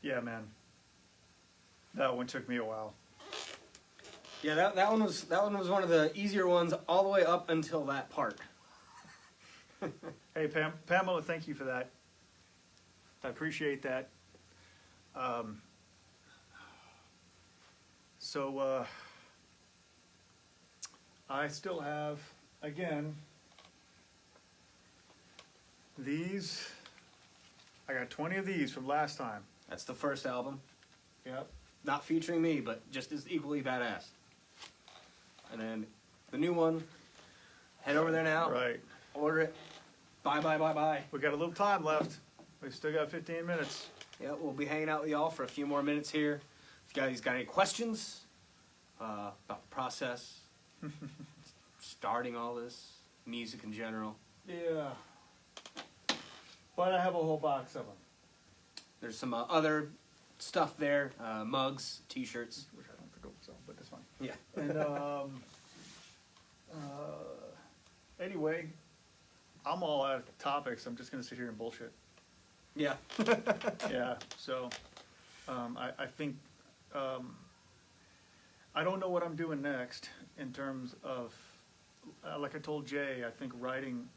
Yeah, man. That one took me a while. Yeah, that one was one of the easier ones all the way up until that part. Hey, Pamela, thank you for that. I appreciate that. I still have, again, these. I got 20 of these from last time. That's the first album, Yep. not featuring me, but just as equally badass. And then the new one, head over there now, Right. order it. Bye. We got a little time left. We still got 15 minutes. Yeah, we'll be hanging out with y'all for a few more minutes here. If you guys got any questions about the process, starting all this, music in general, Yeah. But I have a whole box of them. there's some other stuff there, mugs, t-shirts. Which I don't have to go sell, but that's fine. Yeah. And anyway, I'm all out of topics. I'm just gonna sit here and bullshit. Yeah. Yeah. So, I think I don't know what I'm doing next in terms of, like I told Jay, I think writing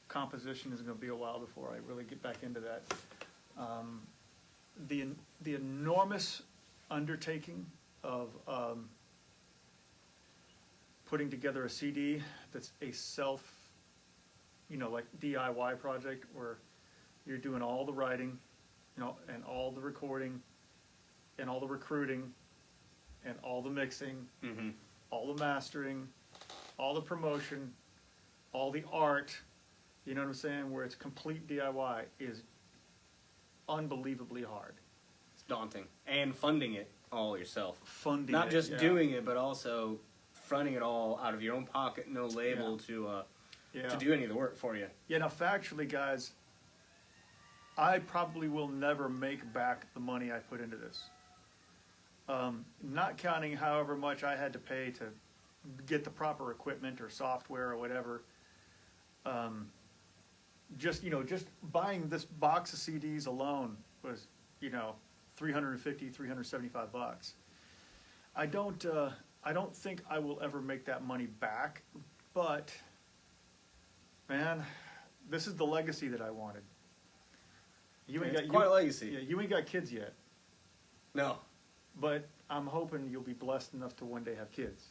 composition is gonna be a while before I really get back into that. The enormous undertaking of putting together a CD that's a self, like DIY project where you're doing all the writing, and all the recording, and all the recruiting, and all the mixing, Mm-hmm. all the mastering, all the promotion, all the art, you know what I'm saying, where it's complete DIY is unbelievably hard. It's daunting. And funding it all yourself. Funding Not it, just yeah. doing it, but also fronting it all out of your own pocket, no label Yeah. to do any of the work for you. Yeah, now factually, guys, I probably will never make back the money I put into this. Not counting however much I had to pay to get the proper equipment or software or whatever. Just buying this box of CDs alone was, $350, $375. I don't think I will ever make that money back, but man, this is the legacy that I wanted. You ain't It's got quite a legacy. Yeah, you ain't got kids yet, No, but I'm hoping you'll be blessed enough to one day have kids.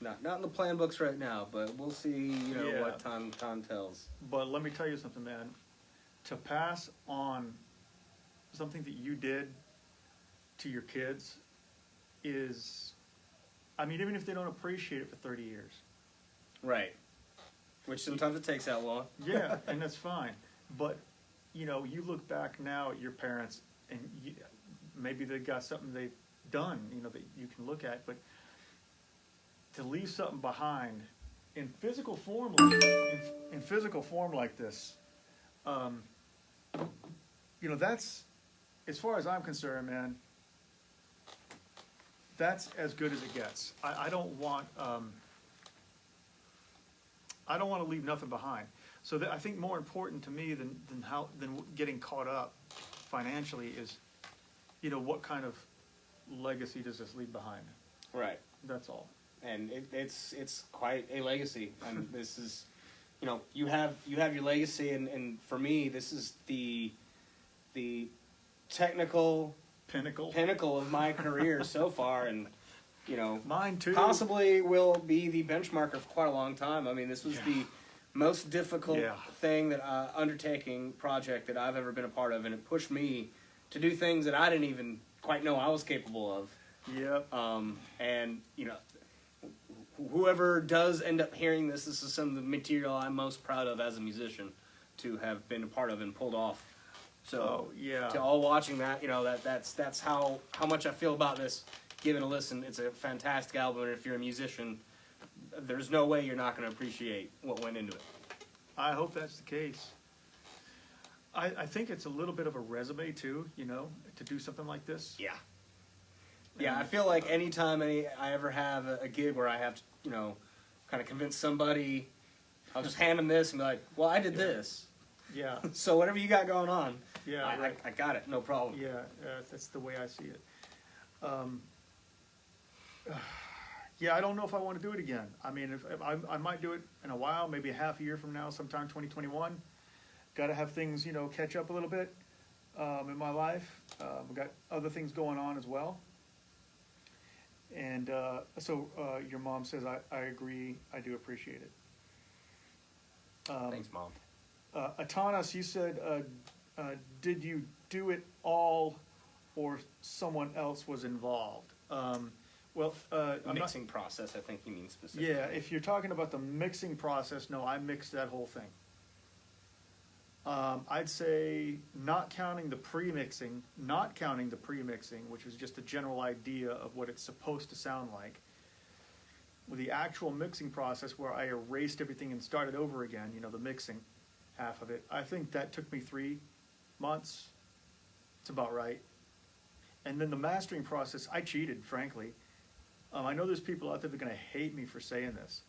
not in the plan books right now, but we'll see. Yeah. What time tells. But let me tell you something, man. To pass on something that you did to your kids is, even if they don't appreciate it for 30 years. Right. Which sometimes it takes that long. Yeah, and that's fine. But, you look back now at your parents, and maybe they've got something they've done, that you can look at, but to leave something behind in physical form like this, that's, as far as I'm concerned, man, that's as good as it gets. I don't want to leave nothing behind. So I think more important to me than getting caught up financially is, what kind of legacy does this leave behind? Right. That's all. And it's quite a legacy. And this is, you have your legacy, and for me, this is the technical pinnacle of my career so far, and Mine too. possibly will be the benchmark of quite a long time. This was the most difficult undertaking project that I've ever been a part of, and it pushed me to do things that I didn't even quite know I was capable of. Yep. And whoever does end up hearing this is some of the material I'm most proud of as a musician to have been a part of and pulled off. So to all watching that, that's how much I feel about this. Give it a listen. It's a fantastic album, and if you're a musician, there's no way you're not going to appreciate what went into it. I hope that's the case. I think it's a little bit of a resume too, to do something like this. Yeah. Yeah, I feel like anytime I ever have a gig where I have to, kind of convince somebody, I'll just hand them this and be like, well, I did this. Yeah. So whatever you got going on, Yeah. I got it, no problem. Yeah, that's the way I see it. Yeah, I don't know if I want to do it again. If I might do it in a while, maybe a half a year from now, sometime 2021. Got to have things, catch up a little bit in my life. We've got other things going on as well. And so your mom says, I agree. I do appreciate it. Thanks, Mom. Atanas, you said, did you do it all or someone else was involved? Mixing process, I think he means specifically. Yeah, if you're talking about the mixing process, no, I mixed that whole thing. I'd say not counting the pre-mixing, which was just a general idea of what it's supposed to sound like. With the actual mixing process where I erased everything and started over again, the mixing half of it, I think that took me 3 months. It's about right. And then the mastering process, I cheated, frankly. I know there's people out there that are going to hate me for saying this,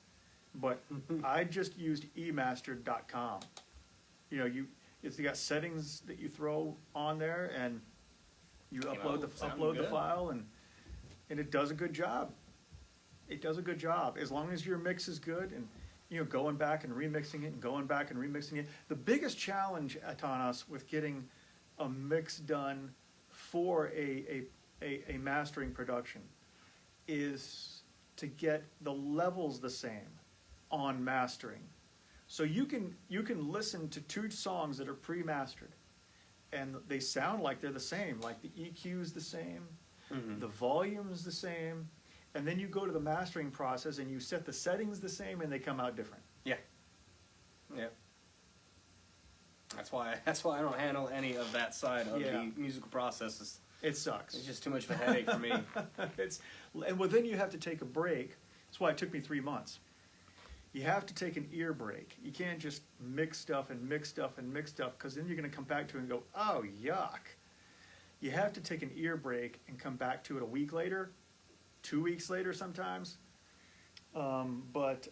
but I just used emaster.com. It's got settings that you throw on there, and you upload the file, and it does a good job. It does a good job as long as your mix is good, and going back and remixing it and going back and remixing it. The biggest challenge, Atanas, with getting a mix done for a mastering production is to get the levels the same on mastering. So you can listen to 2 songs that are pre-mastered, and they sound like they're the same, like the EQ's the same, the volume's the same, and then you go to the mastering process and you set the settings the same, and they come out different. Yeah. Yeah. That's why I don't handle any of that side of the musical processes. It sucks. It's just too much of a headache for me. Then you have to take a break. That's why it took me 3 months. You have to take an ear break. You can't just mix stuff, because then you're going to come back to it and go, oh, yuck. You have to take an ear break and come back to it a week later, 2 weeks later sometimes, But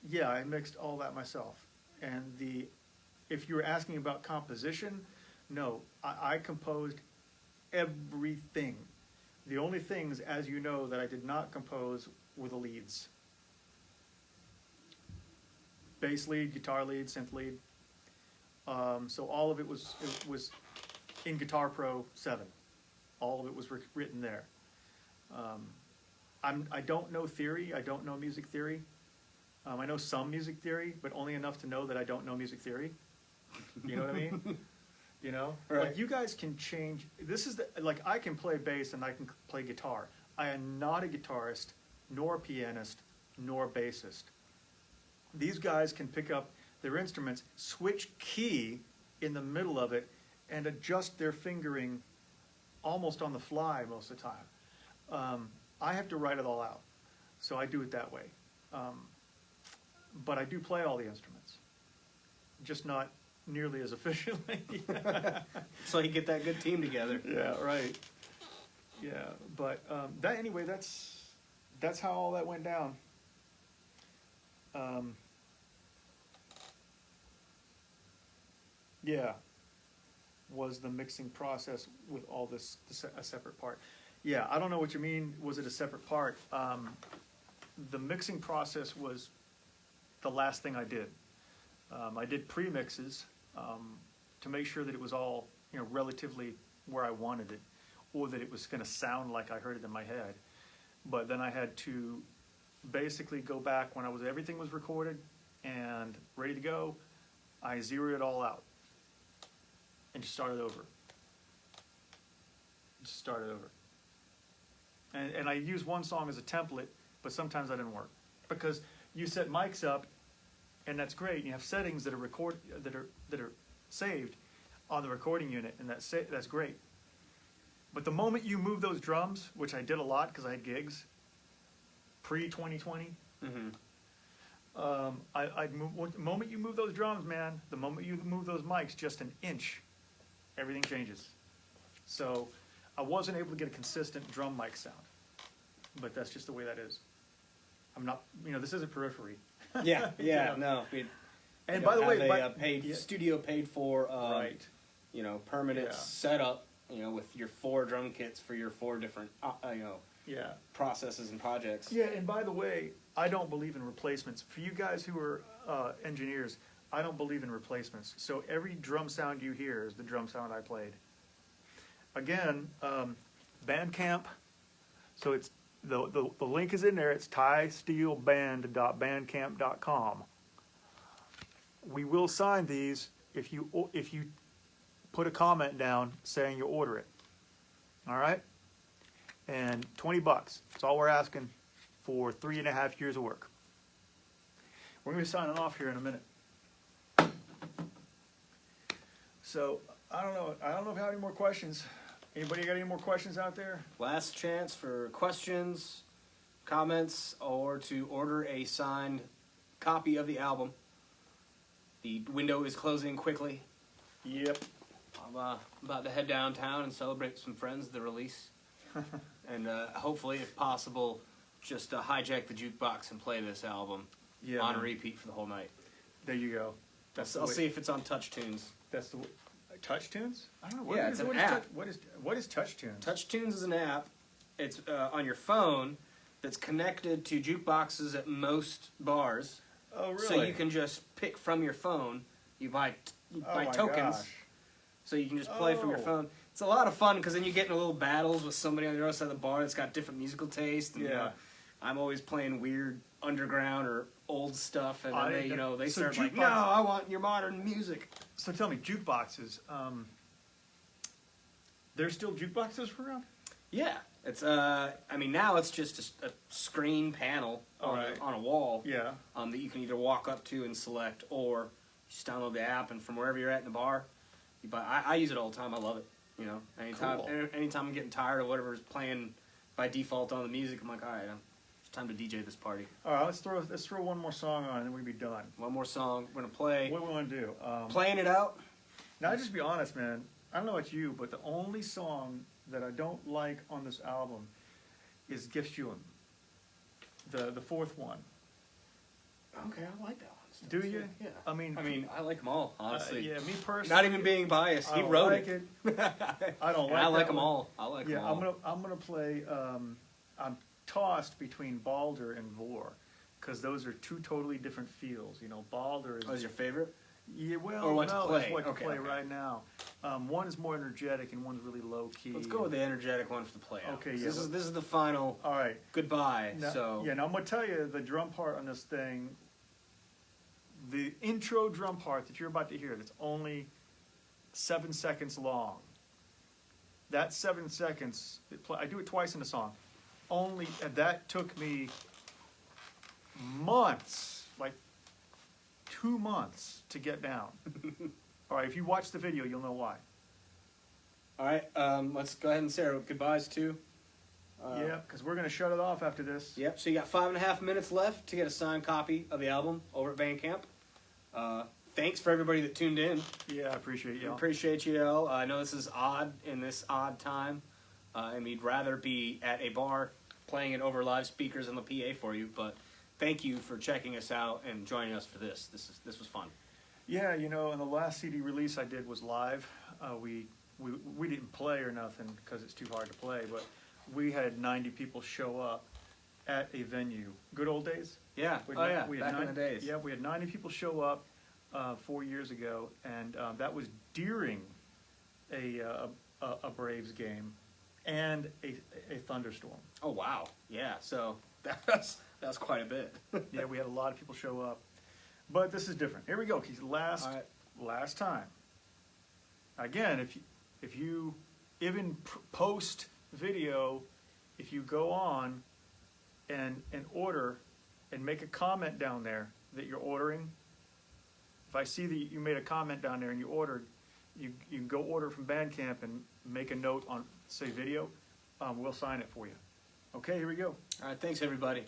yeah, I mixed all that myself. And if you were asking about composition, no, I composed everything. The only things, as you know, that I did not compose were the leads. Bass lead, guitar lead, synth lead. So all of it was in Guitar Pro 7. All of it was written there. I don't know theory. I don't know music theory. I know some music theory, but only enough to know that I don't know music theory. You know what I mean? You know, Right. like you guys can change. This is like I can play bass and I can play guitar. I am not a guitarist, nor a pianist, nor a bassist. These guys can pick up their instruments, switch key in the middle of it, and adjust their fingering almost on the fly most of the time. I have to write it all out, so I do it that way. But I do play all the instruments, just not nearly as efficiently. So you get that good team together. Yeah, right. Yeah, but that anyway. That's how all that went down. Yeah, was the mixing process with all this a separate part? Yeah, I don't know what you mean. Was it a separate part? The mixing process was the last thing I did. I did pre-mixes to make sure that it was all relatively where I wanted it, or that it was going to sound like I heard it in my head. But then I had to basically go back when everything was recorded and ready to go. I zeroed it all out and just started over. And I use one song as a template, but sometimes that didn't work because you set mics up, and that's great. And you have settings that are saved on the recording unit, and that's great. But the moment you move those drums, which I did a lot because I had gigs pre-2020, the moment you move those drums, man, the moment you move those mics just an inch, everything changes. So I wasn't able to get a consistent drum mic sound, but that's just the way that is. I'm not, this isn't Periphery. Yeah, no. And by the way, studio paid for, right. Permanent setup, with your 4 drum kits for your 4 different, processes and projects. Yeah, and by the way, I don't believe in replacements. For you guys who are engineers, I don't believe in replacements. So every drum sound you hear is the drum sound I played. Again, Bandcamp. So it's the link is in there. It's tysteeleband.bandcamp.com. We will sign these if you put a comment down saying you order it. All right? And $20. That's all we're asking for 3.5 years of work. We're going to be signing off here in a minute. So I don't know if I have any more questions. Anybody got any more questions out there? Last chance for questions, comments, or to order a signed copy of the album. The window is closing quickly. Yep. I'm about to head downtown and celebrate with some friends the release. And hopefully, if possible, just hijack the jukebox and play this album on repeat for the whole night. There you go. I'll see if it's on Touch Tunes. That's the Touch Tunes? I don't know. It's an app. What is Touch Tunes? Touch Tunes is an app. It's on your phone that's connected to jukeboxes at most bars. Oh, really? So you can just pick from your phone. You buy tokens. Gosh. So you can just play from your phone. It's a lot of fun because then you get into little battles with somebody on the other side of the bar that's got different musical taste. And, I'm always playing weird underground or old stuff, and then they start like, "No, I want your modern music." So tell me, jukeboxes. There's still jukeboxes around? Yeah, it's now it's just a screen panel on a wall. Yeah. That you can either walk up to and select, or just download the app, and from wherever you're at in the bar, you buy. I use it all the time. I love it. Anytime I'm getting tired of whatever's playing by default on the music, I'm like, all right, it's time to DJ this party. All right, let's throw one more song on, and then we'll be done. One more song. We're gonna play. What do we want to do? Playing it out. Now, just be honest, man. I don't know about you, but the only song that I don't like on this album is "Gift You." the fourth one. Okay, I like that one. Do you? Yeah. I mean, I like them all, honestly. yeah, me personally. Not even being biased, I he don't wrote like it. I don't And like. I like that them one. all. I like them Yeah, all. I'm gonna play. I'm tossed between Balder and Vor, because those are two totally different feels. You know, Balder is. Oh, is your favorite? Yeah, well, Or what to no, play. it's what to Okay, play okay. right now. One is more energetic and one's really low key. Let's go with the energetic one for the play out. Okay, yeah, This is the final All right. goodbye. Now, So yeah, now I'm gonna tell you the drum part on this thing. The intro drum part that you're about to hear, that's only 7 seconds long. That 7 seconds, I do it twice in the song. Only that took me months, like 2 months, to get down. All right, if you watch the video, you'll know why. all right, let's go ahead and say our goodbyes too. Yeah, because we're gonna shut it off after this. Yep. So you got 5.5 minutes left to get a signed copy of the album over at Bandcamp. Thanks for everybody that tuned in. Yeah, I appreciate We you. appreciate you all. I know this is odd in this odd time, and we'd rather be at a bar playing it over live speakers on the PA for you. But thank you for checking us out and joining us for this. This was fun. Yeah, you know, and the last CD release I did was live. We didn't play or nothing because it's too hard to play, but we had 90 people show up at a venue. Good old days. Yeah. We Oh had, yeah. we had Back in the days. Yeah, we had 90 people show up 4 years ago, and that was during a Braves game and a thunderstorm. Oh wow. Yeah. So that's quite a bit. Yeah, we had a lot of people show up, but this is different. Here we go, Keith. Last All right. last time. Again, if you even post video, if you go on and order and make a comment down there that you're ordering, if I see that you made a comment down there and you ordered, you can go order from Bandcamp and make a note on, say, video. We'll sign it for you. Okay, here we go. All right. Thanks everybody.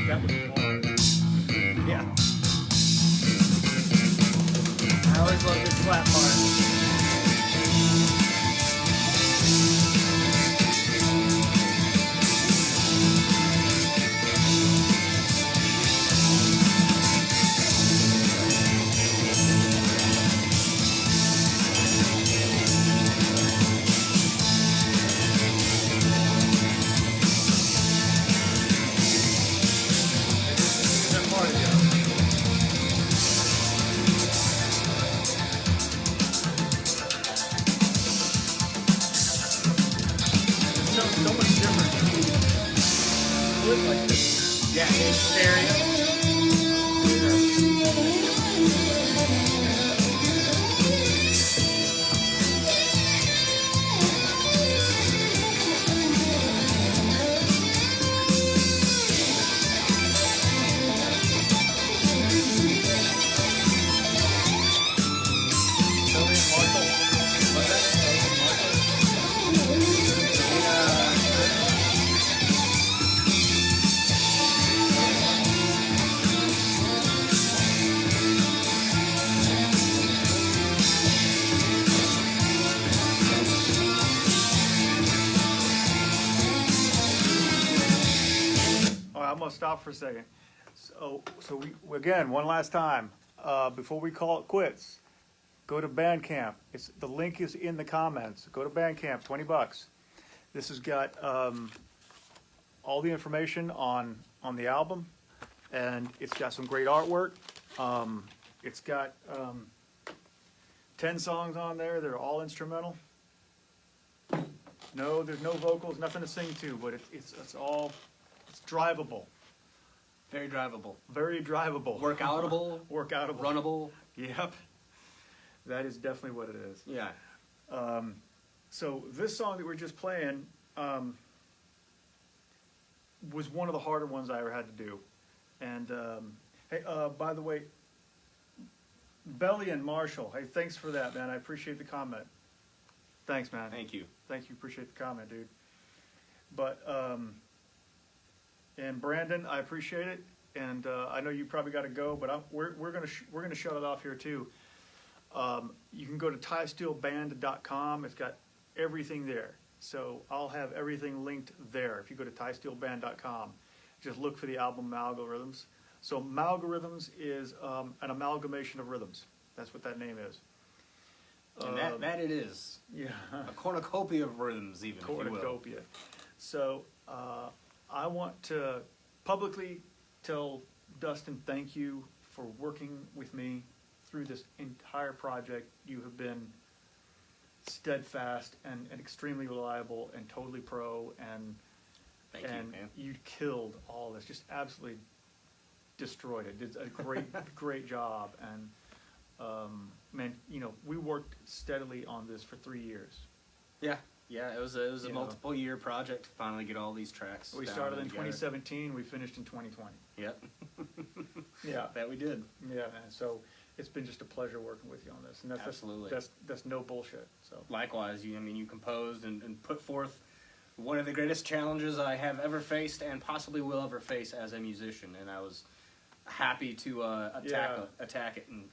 That was hard. Yeah. I always love good slap part. slick like this. Yeah, it's stereo. Billy and Marshall. What's that? Billy and Marshall. All right, I'm gonna stop for a second. So we again, one last time, before we call it quits, go to Bandcamp. The link is in the comments. Go to Bandcamp, $20. This has got all the information on the album, and it's got some great artwork. It's got 10 songs on there. They're all instrumental. No, there's no vocals, nothing to sing to, but it's drivable. Very drivable. Very drivable. Workoutable. Workoutable. Runnable. Yep. That is definitely what it is. Yeah. So this song that we're just playing was one of the harder ones I ever had to do. And hey, by the way, Belly and Marshall, hey, thanks for that, man. I appreciate the comment. Thanks, man. Thank you. Thank you. Appreciate the comment, dude. But and Brandon, I appreciate it. And I know you probably got to go, but we're gonna shut it off here too. You can go to TySteelBand.com. It's got everything there. So I'll have everything linked there. If you go to TySteelBand.com, just look for the album Malgorithms. So Malgorithms is an amalgamation of rhythms. That's what that name is. And that it is. Yeah. A cornucopia of rhythms, even, if you will. Cornucopia. So I want to publicly tell Dustin thank you for working with me through this entire project. You have been steadfast and extremely reliable and totally pro, and Thank you, man. you killed all this, just absolutely destroyed it. Did a great great job. And man, we worked steadily on this for 3 years. Yeah. Yeah, it was a You know. multiple year project to finally get all these tracks. We down started in and together. 2017. We finished in 2020. Yep. Yeah. That we did. Yeah, man. So it's been just a pleasure working with you on this, and Absolutely. that's no bullshit. So Likewise, you composed and put forth one of the greatest challenges I have ever faced and possibly will ever face as a musician, and I was happy to attack it and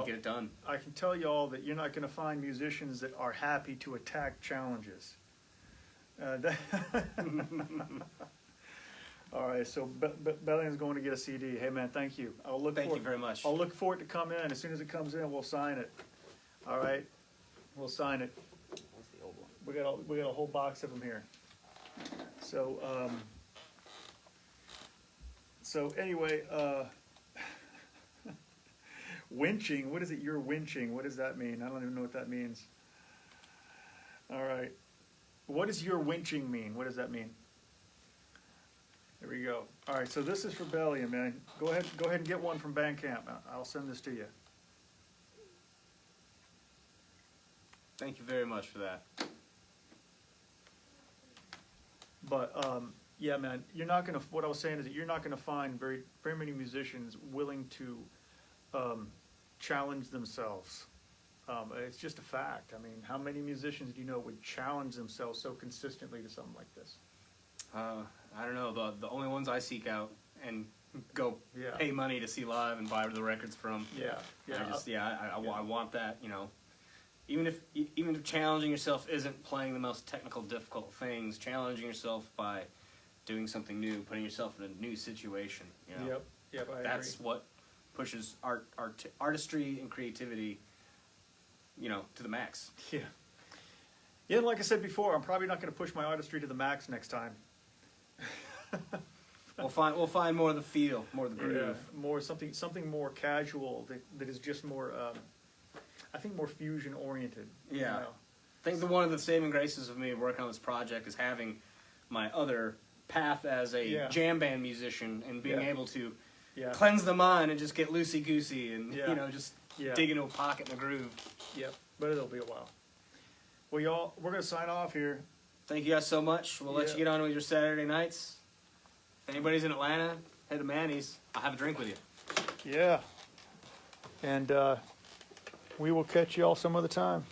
get it done. I can tell you all that you're not going to find musicians that are happy to attack challenges. All right, so Bellion's going to get a CD. Hey man, thank you. Thank you very much. I'll look for it to come in. As soon as it comes in, we'll sign it. All right, we'll sign it. What's the old one? We got a whole box of them here. So anyway, winching. What is it? You're winching. What does that mean? I don't even know what that means. All right. What does your winching mean? What does that mean? There we go. All right. So this is for Bellion, man. Go ahead and get one from Bandcamp. I'll send this to you. Thank you very much for that. But yeah, man, you're not gonna. What I was saying is that you're not gonna find very many musicians willing to challenge themselves. It's just a fact. I mean, how many musicians do you know would challenge themselves so consistently to something like this? I don't know. The only ones I seek out and go Yeah. pay money to see live and buy the records from. Yeah, yeah. I want that. Even if challenging yourself isn't playing the most technical, difficult things, challenging yourself by doing something new, putting yourself in a new situation. Yep. I That's agree. what pushes artistry and creativity, to the max. Yeah. Yeah, and like I said before, I'm probably not going to push my artistry to the max next time. We'll find more of the feel, more of the groove. More something more casual that is just more. I think more fusion oriented. Yeah. I think one of the saving graces of me working on this project is having my other path as a Yeah. jam band musician and being Yeah. able to Yeah. cleanse the mind and just get loosey goosey and Yeah. just Yeah. dig into a pocket in the groove. Yep. But it'll be a while. Well, y'all, we're gonna sign off here. Thank you guys so much. We'll let Yeah. you get on with your Saturday nights. If anybody's in Atlanta, head to Manny's. I'll have a drink with you. Yeah. And we will catch y'all some other time.